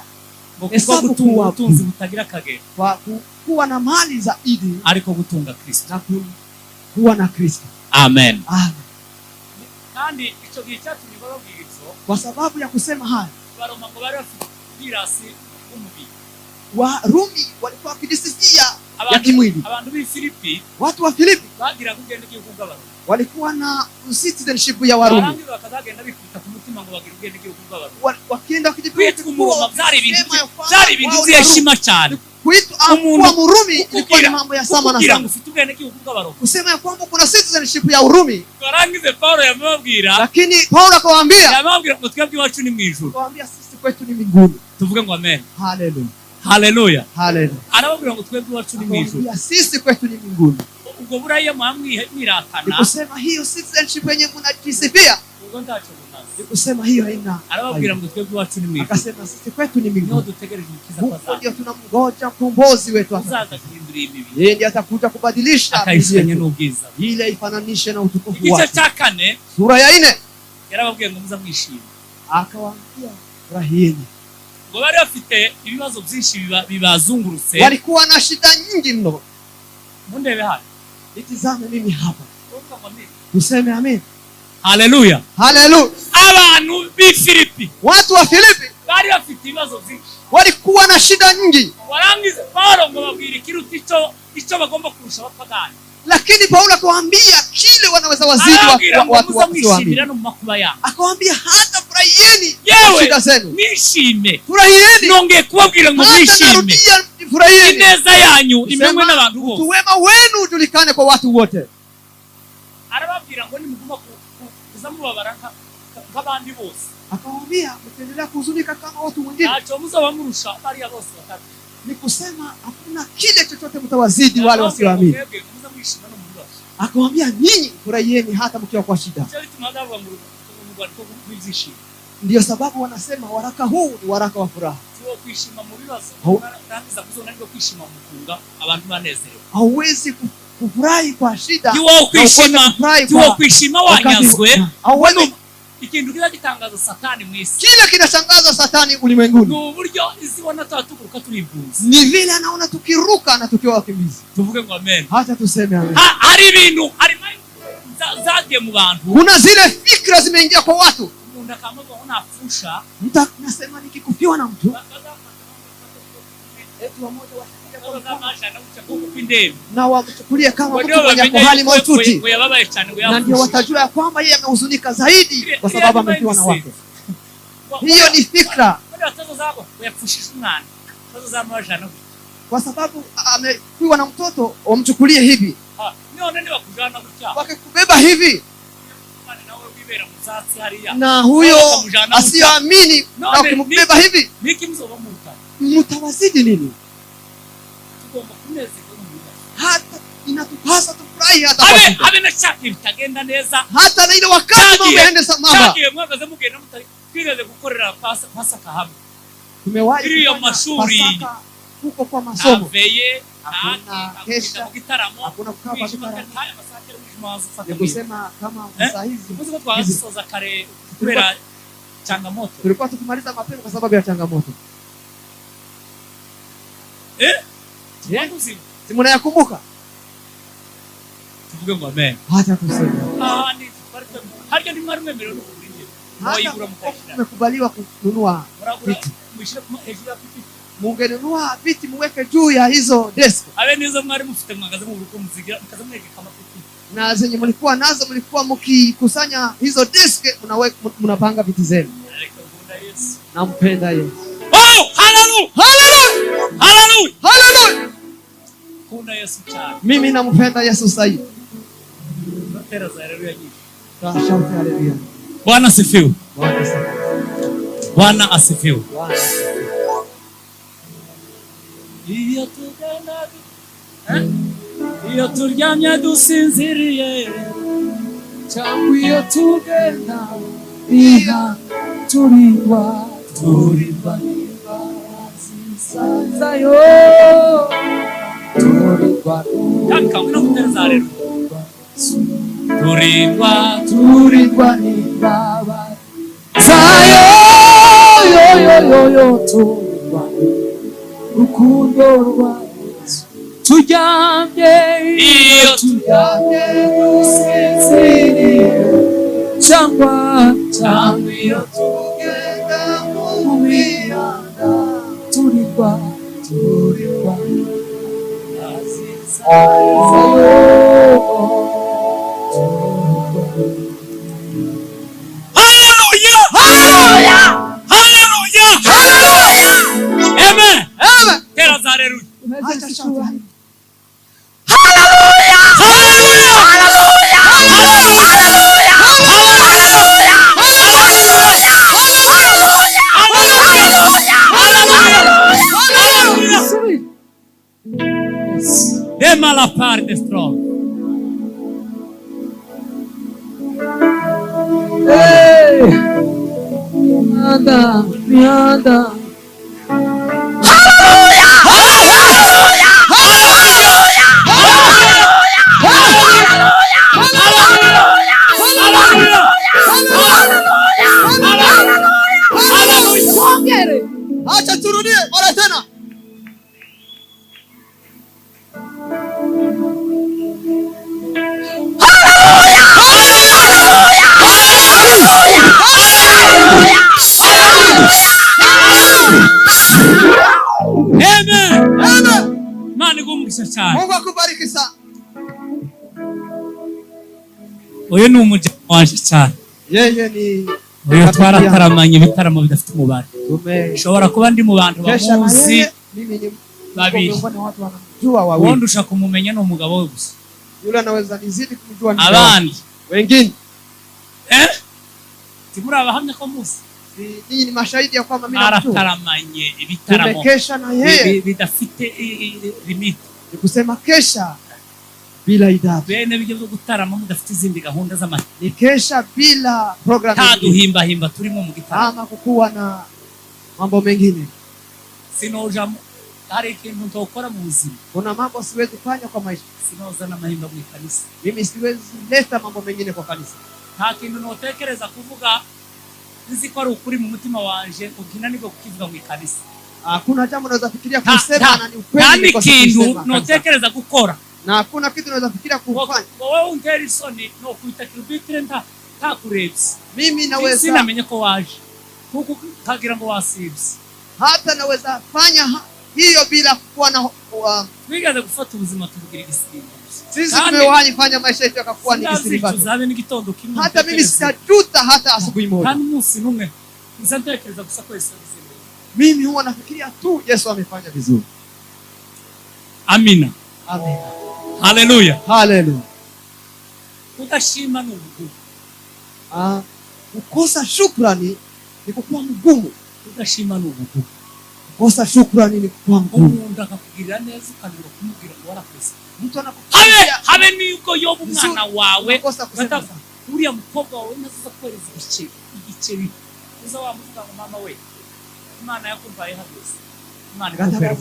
hesabu tu utunzi butagira kagera, kwa kuwa na mali zaidi ariko gutunga Kristo na kuwa na Kristo. Amen. Amen. Kandi ico gihe cyatumye barabwiritso kwa sababu ya kusema haya baroma ngo bari bafite birasi umubiri. Warumi walikuwa wakijisifia ya kimwili. Abantu bi Filipi, watu wa Filipi bagira kugenda igihugu bw'abaroma, walikuwa na citizenship ya Warumi. Barangira bakazagenda bikita ku mutima ngo bagira kugenda igihugu bw'abaroma. Wakienda kujipita kumuroma byari ibintu by'eshima cyane. Kuitwa Murumi ilikuwa ni mambo ya sama na sana. Kusema ya kwamba kuna citizenship ya Urumi. Karangize Paulo yamubwira. Lakini Paulo akawaambia ngo twebwe iwacu ni mwijuru. Akawaambia sisi kwetu ni mbinguni. Tuvuge ngo amen. Hallelujah. Hallelujah. Hallelujah. Arababwira ngo twebwe iwacu ni mwijuru. Ya sisi kwetu ni mbinguni. Ubwo buraya mwiratana. Kusema hiyo citizenship yenyewe mnajisifia. Ubwo ndacho kusema hiyo haina. Arababwira ngo twebwe iwacu ni mwijuru. Akasema sisi kwetu ni mbinguni. Ndio dutegereje ikiza kwa sasa. Ndio tunamngoja mkombozi wetu azaza kuhindura imibi. Yeye ndiye atakuja kubadilisha akaishanya n'ubwiza. Ile ifananishe na utukufu wake. Igice cya 4 sura ya 4 yarababwiye ngo muza mwishima. Akawaambia furahieni. Ngo bari bafite ibibazo byinshi bibazungurutse. Walikuwa na shida nyingi mno. Mundebe hano. Itizame mimi hapa. Tuseme amen. Hallelujah. Hallelujah. Abantu bi Filipi, watu wa Filipi bari bafite ibibazo byinshi. Walikuwa na shida nyingi. Warangize Paulo ngo babwire ikiruta ico bagomba kurusha abapagani. Lakini Paulo akawaambia kile wanaweza wazidi watu wa kuamini. Akawaambia hata furahieni shida zenu. Nishime. Furahieni. Nongeye kubabwira ngo nishime. Furahieni. Ineza yanyu imenywe n'abantu bose. Uwema wenu ujulikane kwa watu wote. Arababwira ngo nimuguma kuzamubabara nk'abandi bose. Akawaambia mtendelea kuhuzunika kama watu wengine. Acho muzabamurusha bari bose batatu. Ni kusema hakuna kile chochote mtawazidi wale wasioamini. Akawaambia nyinyi furahieni hata mkiwa kwa shida. Ndio sababu wanasema waraka huu ni waraka wa furaha. Hauwezi kufurahi kwa shida. Tiwo kwishima wanyazwe. Ikintu kiza gitangaza Satani mwisi. Kile kinashangaza Satani ulimwenguni. Ni uburyo izibona taturuka turibunzi. Ni vile anaona tukiruka na tukiwa wakimbizi. Tuvuge ngo amen. Hata tuseme amen. Hari ibintu hari zagiye mu bantu. Kuna zile fikra zimeingia kwa watu. Umuntu akamuga unafusha. Nasema nikikufiwa na mtu. Eti wamoja na wamchukulie kama mtu mwenye hali mahututi. Na ndio watajua kwamba yeye amehuzunika zaidi kwa sababu amefiwa na wake. Hiyo ni fikra. Kwa sababu amefiwa na mtoto wamchukulie hivi. Wakikubeba hivi. Na huyo asiamini na kumbeba hivi. Mtawazidi nini? Hata inatupasa tufurahi hata kwa shida. Habe na chaki bitagenda neza. Hata na ile wakati mambo yaende sambamba. Chaki mwagaze mugenda mutageze gukorera pasaka hamwe. Tumewahi mashuri huko kwa masomo. Aveye, hakuna kesha, hakuna kukaa kwa gitaramo. Nikusema kama saa hizi muziko twasoza kare kubera changamoto. Tulikuwa tukimaliza mapema kwa sababu ya changamoto. Si mnayakumbuka? Tuvuge ngo amen. Hata tuseme. Ni harya ni mwari mwemerero no kurinje. Wayigura mukashira. Mmekubaliwa kununua viti. Mungenunua viti muweke juu ya hizo desk. Abe nizo mwari mufite mwagaze mu ruko muzigira mukazamweke kama viti. Na zenye mlikuwa nazo mlikuwa mkikusanya hizo desk mnapanga viti zenu. Nampenda Yesu. Oh, hallelujah. Hallelujah. Hallelujah. Hallelujah. Kuna Yesu chana. Mimi nampenda Yesu zaidi. Shauti haleluya. Bwana asifiwe. Bwana asifiwe. Iyo turyamye dusinziriye cyangwa iyo tugenda iha turirwa zayo turirwa yakanguna kutereza rero turirwa nibaba zayo yo turirwa rukundo rwa Yesu turyamye iyo turyamye dusinziriye cyangwa iyo tugenda mu mihanda turirwa Dema la parte strong. Anda. Acha turudie mara tena. Amen. Mani gumugisha cyane. Mungu akubariki sana. Oyo ni umujya wanje cyane. Yeye ni oyo twarataramanye ibitaramo bidafite umubare. Ushobora kuba ndi mu bantu bamuzi babiri. Wowe ushaka kumumenya no umugabo we gusa. Yule anaweza nizidi kumjua ni abandi wengine. Timuri abahamya ko muzi. Ninyi ni mashahidi ya kwamba mimi namjua. Arataramanye ibitaramo. Tumekesha na yeye bidafite limit. Ni kusema kesha bila idadi. Bene bijye byo gutarama mudafite izindi gahunda z'amahanga. Ni kesha bila program. Taduhimba turimo mu gitaramo. Ama kukuwa na mambo mengine. Sinoja hari ikintu ntokora mu buzima. Kuna mambo siwezi kufanya kwa maisha. Sinoza na mahimba mu kanisa. Mimi siwezi leta mambo mengine kwa kanisa. Nta kintu notekereza kuvuga nzi ko ari ukuri mu mutima wanje ukina niko kukivuga mu kanisa. Hakuna jambo naweza fikiria kusema na ni ukweli kwa kintu notekereza gukora. Na hakuna kitu naweza fikiria kufanya. Wewe unteri isoni no kuita kilobitire ntakurebye. Mimi naweza sinamenye ko waje. Kuko kagira ngo wasibye. Hata naweza fanya hiyo bila kuwa na twigaze gufata ubuzima tubugira igisimba. Sisi tumewahi fanya maisha yetu yakakuwa ni igisimba. Hata mimi sitajuta hata asubuhi moja. Kandi umunsi numwe nzatekereza gusa ko Yesu abizi. Mimi huwa nafikiria tu Yesu amefanya vizuri. Amina. Amen. Haleluya. Haleluya. Utashima n'ubugumu. Kukosa shukrani ni kukuwa mgumu. Utashima n'ubugumu. Kukosa shukrani ni kukuwa mgumu. Umuntu akakugirira neza ukanira kumubwira ngo warakoze. Mtu anakuambia habe niko yobu mwana wawe kusema uriya mukobwa wawe nazo kwereza igiceri uza wamuvuga ngo mama we Imana yakumvaye habose Imana ikubera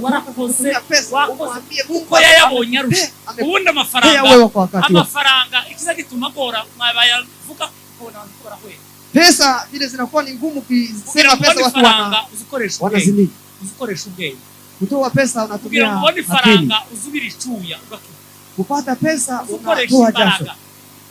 warakoze wakoze uko yayabonye arusha ubundi amafaranga ikiza gituma gora mwabayavuga kubona gukora hwe pesa vile zinakuwa ni ngumu kisema pesa watu uzikoresha ubwenge kutoa pesa unatumia akili faranga uzubira icuya kupata pesa unatoa jasho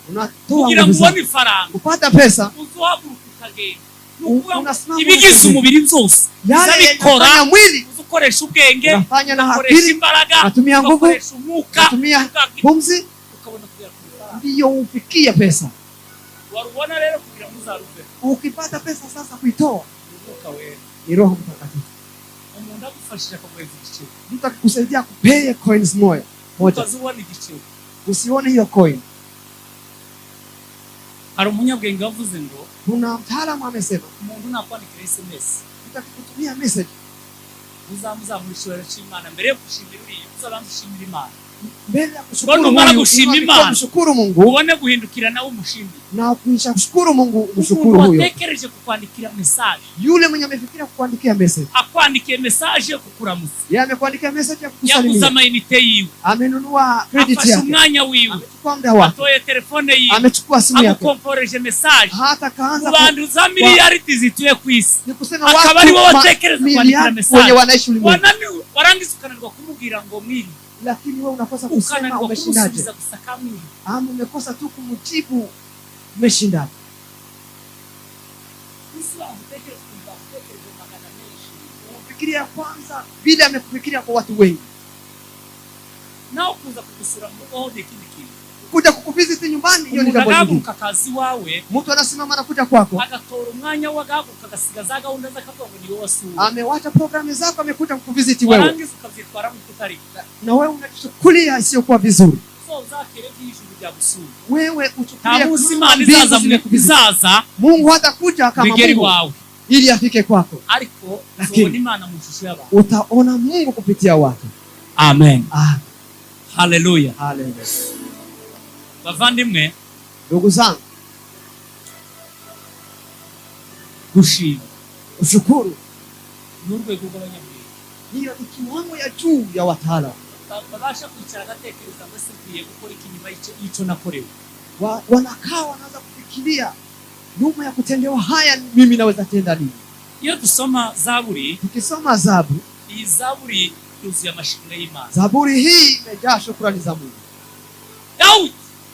unatoa nguvu faranga kupata pesa uzohaguruka ukagenda ibigize umubiri byose zabikora mwili ukoresha ubwenge unafanya na akili imbaraga unatumia nguvu ukoresha umwuka unatumia pumzi ukabona kuya ndio ufikia pesa warubona rero kugira ngo uzaruve ukipata pesa sasa kuitoa umwuka wewe ni Roho Mtakatifu umuntu agufashije kumweza igiciro mtu akikusaidia kupeye coins moja utazubona igiciro usione hiyo coin. Hari umunyabwenge wavuze ngo kuna mtaalamu amesema umuntu nakwandikira SMS utakutumia message uzamuzamurishura cy'Imana mbere yo gushimira uriye uzabandushimira Imana mbele ya kushukuru Mungu ubone guhindukira nawe umushimire na kushukuru Mungu mshukuru huyo. Watekereje kukwandikira message yule mwenye amefikiria kukuandikia message akwandikie message yo kukuramutsa yeye amekuandikia message ya kukusalimia yakuzama inite yiwe amenunua credit yake umwanya wiwe amechukua muda wake atoye telefone yiwe amechukua simu yake akomporeje message hata kaanza kubanduza miliyaridi zituye kwisi ni kusema watu akabari bo watekereza kwandikira message wenye wanaishi ulimwengu warangiza ukananirwa kumubwira ngo mwiri lakini wewe unakosa kusema umeshindaje, ama umekosa tu kumjibu umeshindaje. Unafikiria kwanza vile amekufikiria kwa watu wengi, nao kuza kukusura mbogo kindi kuja kukuvisit nyumbani. Hiyo ni jambo lingine. Kazi wawe mtu anasimama anakuja kwako, agatora umwanya wagago kagasigaza gahunda z'akatongo ni wowe su amewacha programu zako, amekuja kukuvisit wewe, warangiza ukavyitwara mu kutari, na wewe unachukulia sio kwa vizuri. So zakere by'ijuru bya gusura wewe uchukulia kama izaza mwizaza Mungu hatakuja kama Mungu wawe ili afike kwako, ariko uzobona Imana mu shusho y'abantu, utaona Mungu kupitia watu. Amen. Haleluya. Haleluya. Bavandimwe, ndugu zangu, gushima, ushukuru n'urwego rw'abanyabwenge, hiyo ni kiwango ya juu ya wataalamu. Babasha kwicara agatekereza ngo se ngiye gukora ikinyuma y'icyo nakorewe. Wanakaa wanaanza kufikiria, nyuma ya kutendewa haya mimi naweza tenda nini? Iyo dusoma Zaburi, tukisoma Zaburi, iyi Zaburi yuzuye amashimwe y'Imana. Zaburi hii imejaa shukrani za Mungu.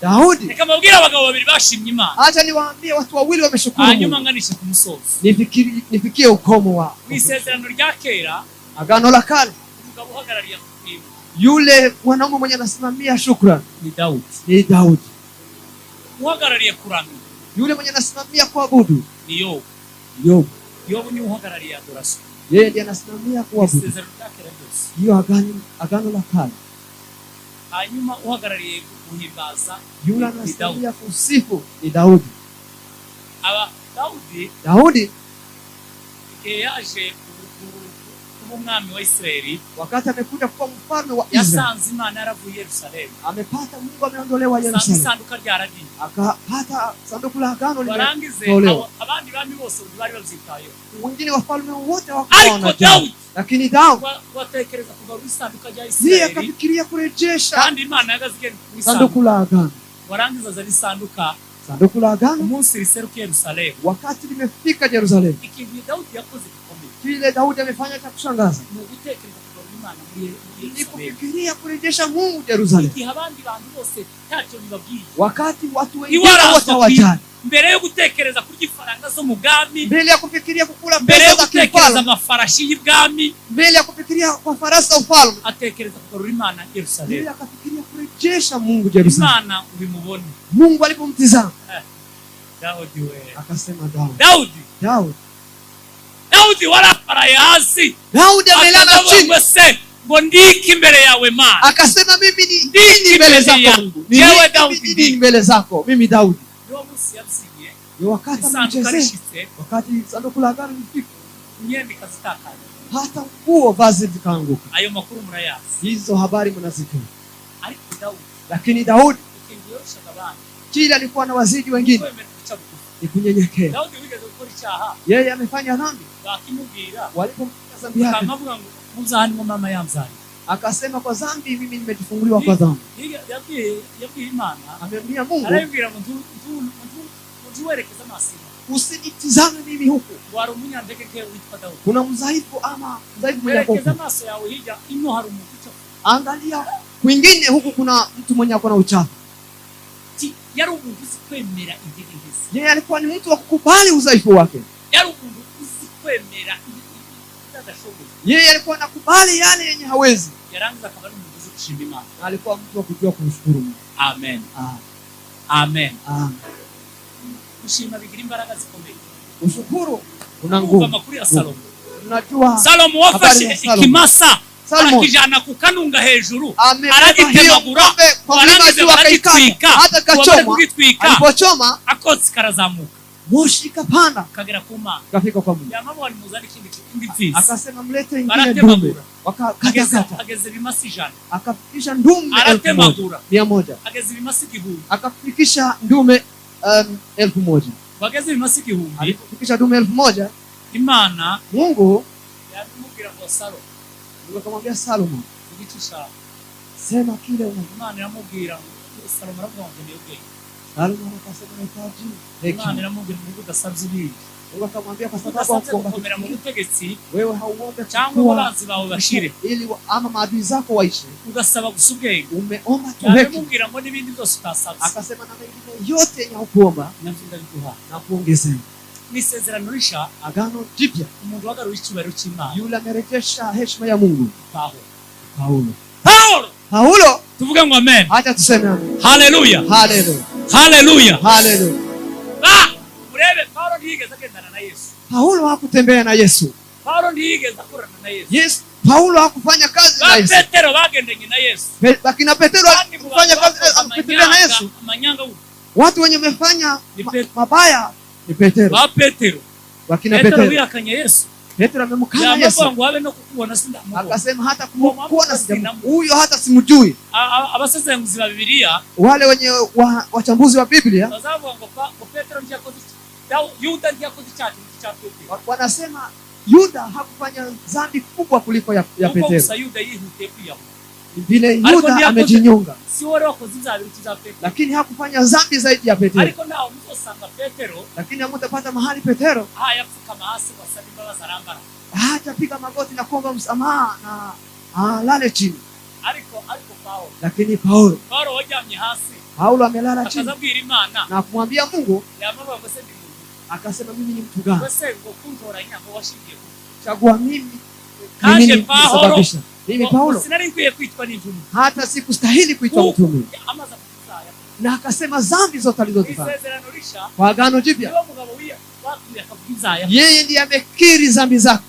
Daudi nikamubwira abagabo babiri bashimye Imana. Acha niwaambie watu wawili wameshukuru. Hanyuma nganisha ku musozi. Nifikie ukomo wa isezerano rya kera, agano la kale. Umugabo uhagarariye kuimba, yule mwanaume mwenye anasimamia shukrani ni Daudi. Uhagarariye kuramya, yule mwenye anasimamia kuabudu ni Yobu ni uhagarariye adoration, yeye ndiye anasimamia kuabudu. Isezerano rya kera byose, hiyo agano la kale. Hanyuma uhagarariye kuhimbaza, yule anasimamia kusifu ni Daudi. Daudi yaje umwami wa Israeli, wakati amekuja kuwa mfalme wa Israeli, yasanze Imana yaravuye Yerusalemu, amepata Mungu ameondolewa Yerusalemu, sanduka ryaragiye, akapata sanduku la agano limeondolewa. Abandi bami bose bari bavyitayo, wengine wafalme wote wako Daudi, lakini Daudi watekereza kugarura isanduka rya Israeli, yeye akafikiria kurejesha, kandi Imana yagazigenda ku sanduku la agano. Warangiza za sanduku la agano umunsi riseruka Yerusalemu, wakati limefika Yerusalemu, ikintu Daudi yakoze gikomeye, kile Daudi amefanya cha kushangaza ni gutekereza kugarura Imana ni kufikiria kurejesha Mungu Yerusalemu. Igihe abandi bantu bose ntacyo bibabwiye, wakati watu wengine wote hawajali, mbere yo gutekereza kurya ifaranga zo mu bwami, mbele ya kufikiria kukula pesa za kifalme, amafarashi y'ibwami, mbele ya kufikiria kwa farasi za ufalme, atekereza kugarura Imana Yerusalemu, mbele akafikiria kurejesha Mungu Yerusalemu. Imana ubimubone, Mungu alipomtizama Daudi wewe, akasema Daudi warafaraye hasi, Daudi amelala chini, ngo ndiki imbere yawe Mana, akasema mimi ni nini mbele zako Mungu, wewe Daudi ni mbele zako mimi Daudi. Ndio musi yabsiye, ni wakati amechezea, wakati sanduku la agano lifika, nyembe kazitaka, hata nguo vazi zikaanguka. Ayo makuru murayazi, hizo habari mnazijua. Ariko Daudi, lakini Daudi ikingiyorosha gabana, kila alikuwa na wazidi wengine ni kunyenyekea. Daudi wigeze gukora icyaha, yeye amefanya dhambi, bakimubwira walipomkuta dhambi yake, akavuga ngo muzahani mu mama yamzani, akasema kwa dhambi mimi nimejifunguliwa kwa dhambi. Yabwiye Imana, amemwambia Mungu, arabwira ngo ntuwerekeze amaso, usinitizame mimi huko, wari umunyandege ke witwa Daudi, kuna mzaifu ama mzaifu mwenye hofu, werekeze amaso yawe hija ino hari umukicho, angalia kwingine huku kuna mtu mwenye akona uchafu. Yari umuntu uzi kwemera intege nke, yeye alikuwa ni mtu wa kukubali udhaifu wake, yari umuntu uzi kwemera idadashoboye, yeye alikuwa anakubali yale yenye hawezi, yarangiza akaba ari umuntu uzi kushima Imana, alikuwa mtu wa kujua kumshukuru Mungu. Amen. Amen. Kushima bigira imbaraga zikomeye, ushukuru una nguvu. Amakuru ya Salomo, unajua Salomo wafashe ikimasa akijana kukanunga hejuru, aragitemagura, warangiza bakagitwika, alipochoma akotsi karazamuka, moshi kapanda kagera ku Mana, kafika kwa Mungu. Yamama wali muzani kindi mfizi, akasema mlete ingine ndume, wakakata ageze bimasi jana, akafikisha ndume 100, ageze bimasi gihumbi, akafikisha ndume 1000, bageze bimasi gihumbi, alifikisha ndume 1000. Imana Mungu yamubwira ngo Salomo, akamwambia Salomo, ugicisha sema kile Imana yamubwira Salomo, aravuga ngo ni ubwenge. Salomoni akasema nahitaji Imana hekima. iramubwira ngo udasabye ibindi, Mungu akamwambia kwa sababu udasabye hakuomba gukomera mu kitu, butegetsi wewe hauombe cyangwa ngo kuwa abanzi bawe bashire, ili ama maadui zako waishi, ugasaba gusa ubwenge. umeomba tu hekima. Yamubwira ngo n'ibindi byose utasabye, Akasema na mengine yote yenye hukuomba nabyo ndabiguha. na kuongezea. Ni isezerano risha, Agano jipya, umuntu wagarura icyubahiro cy'Imana. yule amerejesha heshima ya Mungu. Paulo, Paulo, tuvuge ngo amen. acha tuseme amen. Haleluya, Haleluya, haleluya. haleluya. Murebe, Paulo ntiyigeze agendana na Yesu. Paulo hakutembea na Yesu. Paulo ntiyigeze akorana na Yesu. Yes, Paulo hakufanya kazi na Yesu. Petero bagendanye na Yesu. Bakina Petero hakufanya kazi na Yesu. Amanyanga Watu wenye wamefanya mabaya ni Petero. Ba Petero. Bakina Petero Petero. yakanye Yesu. Petero amemkana Yesu. Ngo abe no kukuona sindamuko. Akasema hata kuona sindamuko. Huyo hata simjui. Abasesenguzi ba Biblia, wale wenye wachambuzi wa Biblia bazavuga ngo Petero ndiye akoze, Yuda ndiye akoze icyaha Petero. Wanasema Yuda hakufanya dhambi kubwa kuliko ya Petero. Kuko Yuda yihutiye kwiyahura. Vile Yuda amejinyonga. Si wale wakoze ibyaha za Petero. Lakini hakufanya dhambi zaidi ya Petero. Ariko naho muzosanga Petero, lakini hamutapata mahali Petero yapfukama hasi wasaba imbabazi arambara. Hajapiga magoti na kuomba msamaha na lale chini. Ariko Lakini Paulo wajamye hasi. Paulo amelala chini. Akazabwira Imana na kumwambia Mungu, yamama ngo se ndi muntu. Akasema mimi ni mtu gani? Wese ngo kuntoranya ngo washingiye ku. Chagua mimi. Kaje Paulo. Mimi Paulo. Sinari nkwiye kwitwa n'intumwa. Hata sikustahili kuitwa mtume. Amaza kutaya. Na akasema dhambi zote alizozifanya. Isezerano risha. Kwa agano jipya. Niwe mugabo watu yakabwizaya. Yeye ndiye amekiri dhambi zake.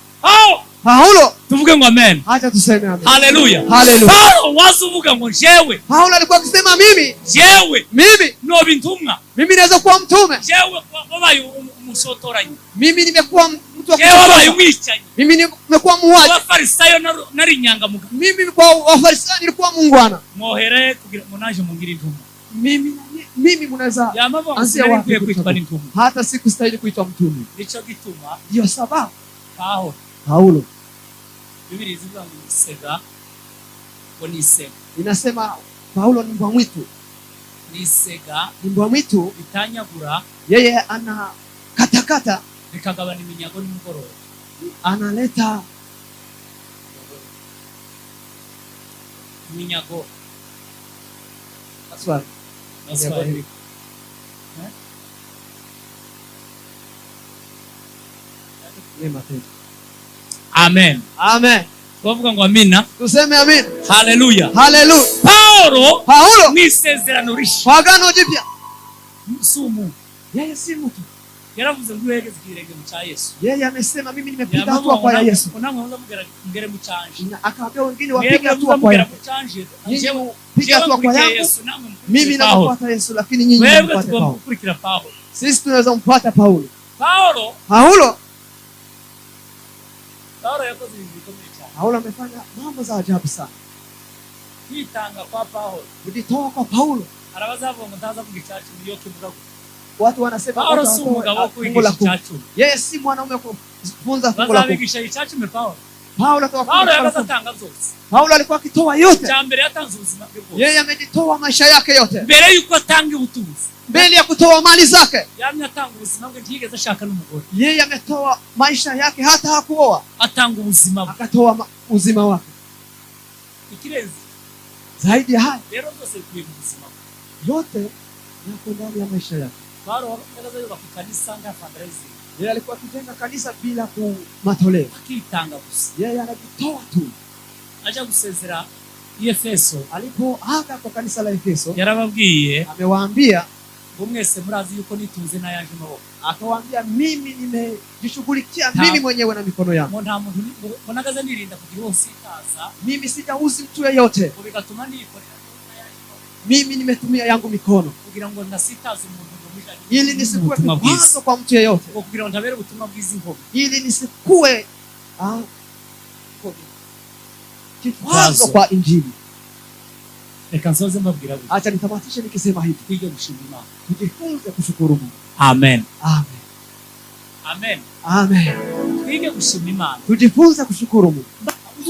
Paulo, tuvuge ngo amen. Acha tuseme amen. Haleluya. Haleluya. Paulo wazuvuga ngo jewe. Paulo alikuwa akisema mimi no bintumwa. Mimi naweza kuwa mtume. Jewe wabaye umusotoranyi. Mimi nimekuwa mtu wa jewe wabaye umwicanyi. Mimi nimekuwa muuaji. Abafarisayo nari inyangamuga. Mimi kwa Wafarisayo nilikuwa muungwana. Mohere kugira munaje mungira intumwa. Mimi mnaweza anzia wapi kuitwa intumwa? Hata sikustahili kuitwa mtume. Nicho gituma. Ndio sababu Paulo Biblia izivuga ngo nisega ngo nisega. Inasema Paulo ni mbwa mwitu. Nisega ni mbwa mwitu bitanyagura. Yeye ana katakata bikagabana iminyago n'umugoroba. Analeta minyago. Aswali. Amen. Amen. Tuvuga ngo amina. Tuseme amen. Haleluya. Haleluya. Paulo ni isezerano risha. Agano jipya. Msumu. Yeye si mtu. Yaravuze ngo yegeze kirenge mu cha Yesu. Yeye amesema mimi nimepiga hatua kwa Yesu. Unamwona mugera ngere mu chanje. Akaambia wengine wapiga hatua kwa Yesu. Nyinyi piga hatua kwa Yesu. Mimi nafuata Yesu lakini nyinyi mnafuata Paulo. Sisi tunaweza mpata Paulo. Paulo yakoze ibintu bikomeye cyane. Paulo amefanya mambo za ajabu sana. Kwitanga kwa Paulo. Kujitoa kwa Paulo. Arabazavuga ngo ndaza kugira cyacu niyo kivuga. Watu wanasema Paulo si umugabo kwigisha cyacu. Yeye si mwanaume kufunza fungu la kumi. Bazabigisha cyacu me Paulo. Paulo yakatanga zose. Paulo alikuwa akitoa yote. Cyambere yatanze ubuzima bwe bwose. Yeye amejitoa maisha yake yote. Mbere yuko atanga ubutunzi. Mbele ya kutoa mali zake. Yamye atanga ubuzima bwe ntiyigeze ashaka n'umugore. Yeye ametoa maisha yake hata hakuoa. Atanga ubuzima. Akatoa uzima wake. Ikirezi. Zaidi ya hayo. Rero zose kuye mu buzima. Yote yako ndani ya maisha yake. Paulo akaza kwa kanisa nga fundraising. Yeye alikuwa akijenga kanisa bila matoleo. Akitanga gusa. Yeye anajitoa tu. Aja gusezera Efeso. Alipoaga kwa kanisa la Efeso, yarababwiye, amewaambia ngo mwese murazi yuko nitunze na yanje maboko. Akawaambia mimi nimejishughulikia mimi mwenyewe na mikono yangu. Nta muntu bonagaza nirinda kugira wose ikaza. Mimi sitauzi mtu yeyote. Bigatuma nikorera mimi nimetumia yangu mikono kugira ngo ndasitaze umuntu ili nisikuwe kikwazo kwa mtu yeyote. Kugira ngo ntabere ubutumwa bwiza inkomo. Ili nisikuwe kikwazo kwa injili. Reka nsoze mbabwira gutya. Acha nitamatishe nikisema hivi. Twige gushima Imana. Tujifunze kushukuru Mungu. Amen. Amen. Amen. Amen. Twige gushima Imana. Tujifunze kushukuru Mungu.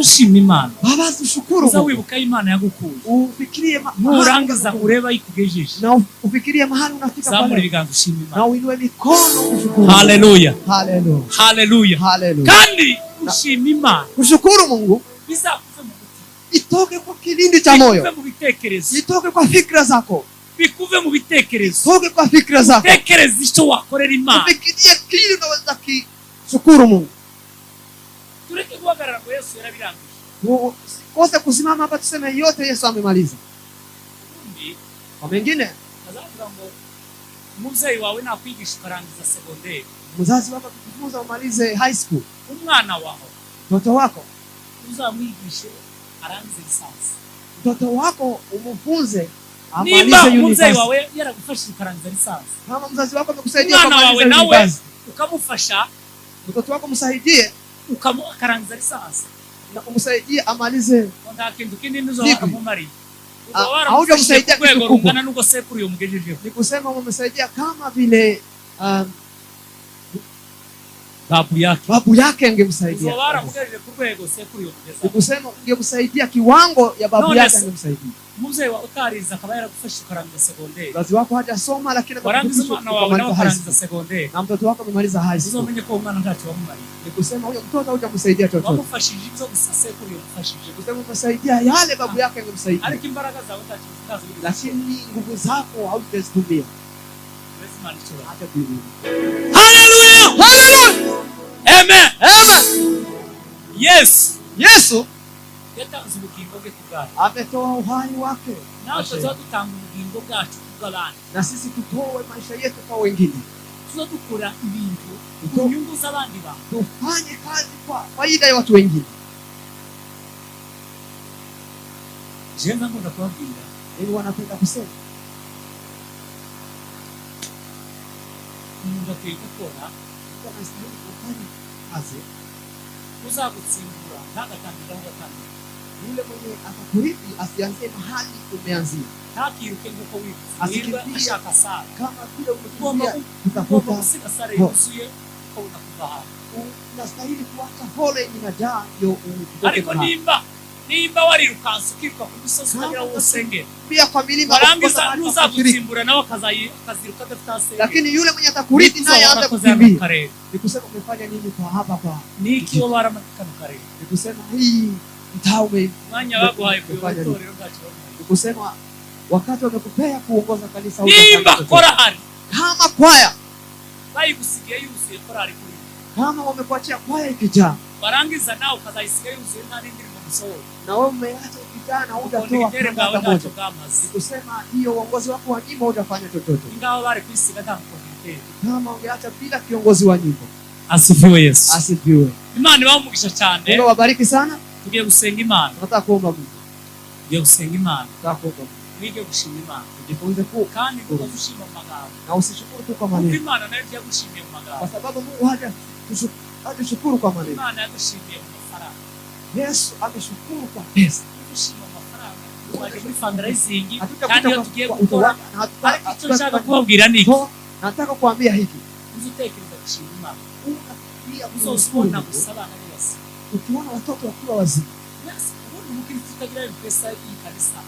ushima Imana baba tushukuru uza wibuka Imana yagukuye ufikirie nurangiza ureba ikugejeje na ufikirie mahali unafika zamura pale ibiganza ushima Imana na uinue mikono ushukuru. Haleluya Haleluya. haleluya Haleluya. kandi ushima Imana Kushukuru Mungu bizakuve mu mutima itoke kwa kilindi cha bikuve moyo, mu bitekerezo itoke kwa fikra zako, bikuve mu bitekerezo itoke kwa fikra zako, tekereza icyo wakorera Imana ufikirie kile unaweza kishukuru Mungu. tureke guhagarara ngo Yesu yarabirangije Usikose kusimama hapa tuseme yote Yesu amemaliza. ubundi Kwa mengine azavuga ngo umubyeyi wawe nakwigisha ukarangiza segonderi mzazi wako kukufunza umalize high school, umwana wawe mtoto wako uzamwigishe arangize lisansi mtoto wako umufunze niba amalize umubyeyi university. wawe yaragufashije ukarangiza lisansi Kama mzazi wako amekusaidia umwana wawe kumaliza nawe university, ukamufasha mtoto wako msaidie akarangiza lisansi na umsaidie amalize. nta kintu kinini uzakamumariye Haujamsaidia urwego kitu kubwa. rungana n'ubwo sekuru yomugejejeho Ni kusema umemsaidia kama vile babu yake angemsaidia. uzaba waramugejeje ku rwego sekuru Ni yomugezaho kusema ungemsaidia kiwango ya babu None yake se- angemsaidia. umubyeyi wawe utarize akaba yaragufashije ukarangiza segonderi Mzazi wako hajasoma lakini warangiza akakufundisha umwana wawe nawe ukamaliza high akarangiza school. segonderi Na mtoto wako amemaliza high school. uzomenye ko umwana ntacyo wamumariye Ni kusema huyo mtoto hujamsaidia chochote. wamufashije ibyo gusa sekuru yamufashije Ni kusema umesaidia yale babu yake angemsaidia. ariko imbaraga zawe ntacyo zitazi Lakini nguvu zako hautazitumia. Imana icyo Acha kuinuka. haleluya Haleluya. amen Amen. Yesu yatanze ubugingo bwe ku bwacu Ametoa uhai wake. nawe tuza dutanga ubugingo bwacu ku bw'abandi Na sisi tutoe maisha yetu kwa wengine. tuza dukora ibintu ku Tuto- nyungu z'abandi bantu Tufanye kazi kwa faida ya watu wengine. jewe nkunda kubabwira Ili wanapenda kusema umuntu akwiye gukora mtu anastahili kufanya kazi. uzagutsimbura ntagatangire aho ugatangira Yule mwenye atakurithi asianzie mahali umeanzia. ntakiruke nk'uko wibuze Asikimbie. wirwe ashaka sare Kama vile ugomba umekimbia ugomba utakuta gusiga sare Ho. yuzuye ukabona kuva hantu unastahili kuacha hole inajaa ndio utoke ariko mahali. nimba warirukansa ukiruka ku misozi utagira aho usengera Pia kwa milima warangiza ukosa mahali pa kushiriki. n'uzagutsimbura nawe akaziruka adafite aho asengera Lakini yule mwenye atakurithi naye aanze warakoze hano mu kukimbia. karere Ni kusema umefanya nini kwa hapa kwa? niki wo baramanika mu karere Ni kusema hii mtaa umwanya baguhaye kuyobora Umefanya nini? itorero ntacyo wamariye ni kusema wakati wamekupea kuongoza kanisa nimba hutafanya korahari kama kwaya, bayigusigiye yuzuye korahari kuri kama wamekuachia kwaya ikijaa warangiza nawe ukazayisiga yuzuye nta n'indirimbo musohora na wewe umeacha ikijaa na hujatoa ubonitere bwawe hata ntacyo moja, bwamaze ni kusema hiyo uongozi wako wa nyimbo hujafanya chochote. ingaho bari kwisiga nta mukonitere Kama ungeacha bila kiongozi wa nyimbo. asifiwe Yesu Asifiwe. imana ibamugisha cyane Mungu awabariki sana. tugiye gusenga imana Tunataka kuomba Mungu. tugiye gusenga imana Tunataka kuomba Mungu. twige gushima imana Jifunze ku kandi tukagushima mu magambo na usishukuru tu kwa kuko maneno, imana nayo yagushimiye mu kwa magambo sababu Mungu hajashukuru kwa maneno. imana yagushimiye mu mafaranga Yesu ameshukuru kwa pesa. gushima amafaranga twaje muri fundraising Hatutakuta kandi iyo kwa- tugiye kwa gukora utoa- na hatuta- ariko icyo hatuta- nshaka kubabwira ni iki So, nataka kuambia hiki. uzi utekereza gushima imana Unafikiria uzose kumshukuru ubona Mungu. gusa abana bose Ukiona watoto wakiwa wazima, Yes, ubundi umukristo utagira mpesa y'ikanisa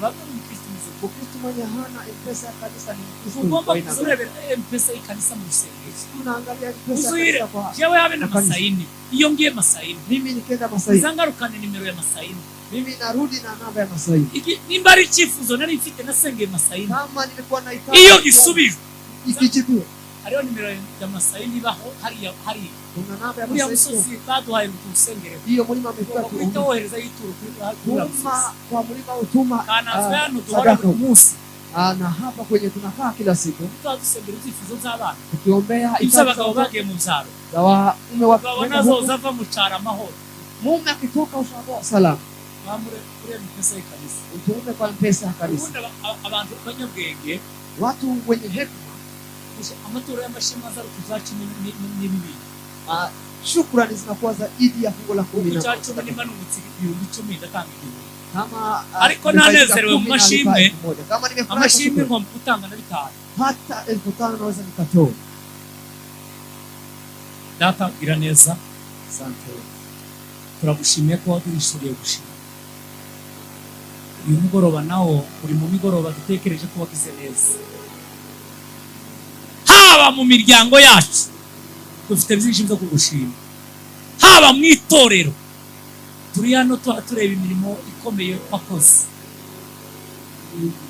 bamwe mu mukristo mwiza Mkristo mwenye hana M-Pesa ya kanisa ni Mkristo ugomba wa aina gani? kuzurebera mpesa y'ikanisa mu rusengero Tunaangalia M-Pesa ya uzuyire kanisa kwa jewe habe na kwa kanisa. masayini iyo ngiye masayini Mimi nikienda Masai, uzangarukane nimero ya masayini mimi narudi na namba ya Masai. nimba ari icyifuzo nari mfite nasengeye masayini Kama nilikuwa nahitaji iyo gisubijwe ikijibiwa, hariho nimero ya masayini ibaho hariya kuna namba ya uriya Masai. musozi baduhaye ngo tuwusengereho Hiyo mlima amefika ugomba guhita wohereza y'ituro kuri uriya musozi tuma kwa mlima utuma kanazwe hano duhora sadaka. buri munsi Na hapa kwenye tunakaa kila siku tuba dusengera ibyifuzo by'abana tukiombea ibyo abagabo bagiye mu byaro za waume babona zoza ava mu cyaro amahoro mume akitoka ushaboa salama, bamure kuri mpesa y'ikanisa utume kwa M-Pesa ya kanisa. ubundi abantu b'abanyabwenge Watu wenye hekima, amaturo y'amashimwe azaruta ibya cumi n'ibibiri shukrani zinakuwa zaidi ya fungu la kumi uku na cya moja. cumi n'imanutse ibihumbi icumi ndatanga igihumbi Kama Ariko nimefaidika nanezerewe mu 10 na mashimwe. nalipa 1,000. Kama nimefurahi amashimwe kushukuru, ngomba gutanga na bitanu hata 5,000 naweza nikatoa. data gira neza Asante. turagushimiye ko waduhishuriye gushima. Uyu mugoroba nawo uri mu migoroba dutekereje ko wagize neza, haba mu miryango yacu dufite byinshi byo kugushima, haba mu itorero turi hano tureba imirimo ikomeye wakoze.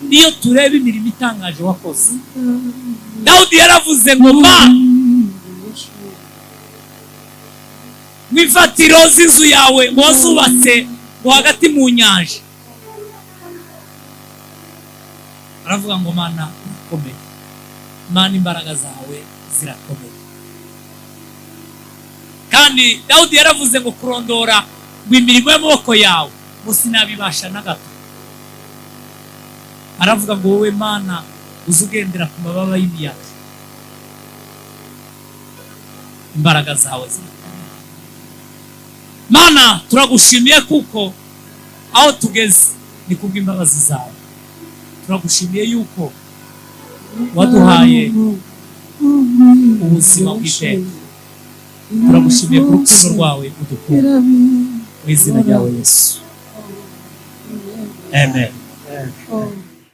Iyo tureba imirimo itangaje wakoze, Dawudi yaravuze ngo mwifatiro z'inzu yawe wazubatse hagati mu nyanja, aravuga ngo Mana urakomeye, Mana imbaraga zawe zirakomeye. Kandi Dawudi yaravuze ngo kurondora ngo imirimo y'amaboko yawe ngo sinabibasha na gato. Aravuga ngo wowe Mana uzi ugendera ku mababa y'imiyaga, imbaraga zawe zirakomeye. Mana turagushimiye kuko aho tugeze ni kubw'imbabazi zawe. Turagushimiye yuko waduhaye ubuzima bw'iteka. Turagushimiye ku rukundo rwawe udukunda, mu izina ryawe Yesu, amen.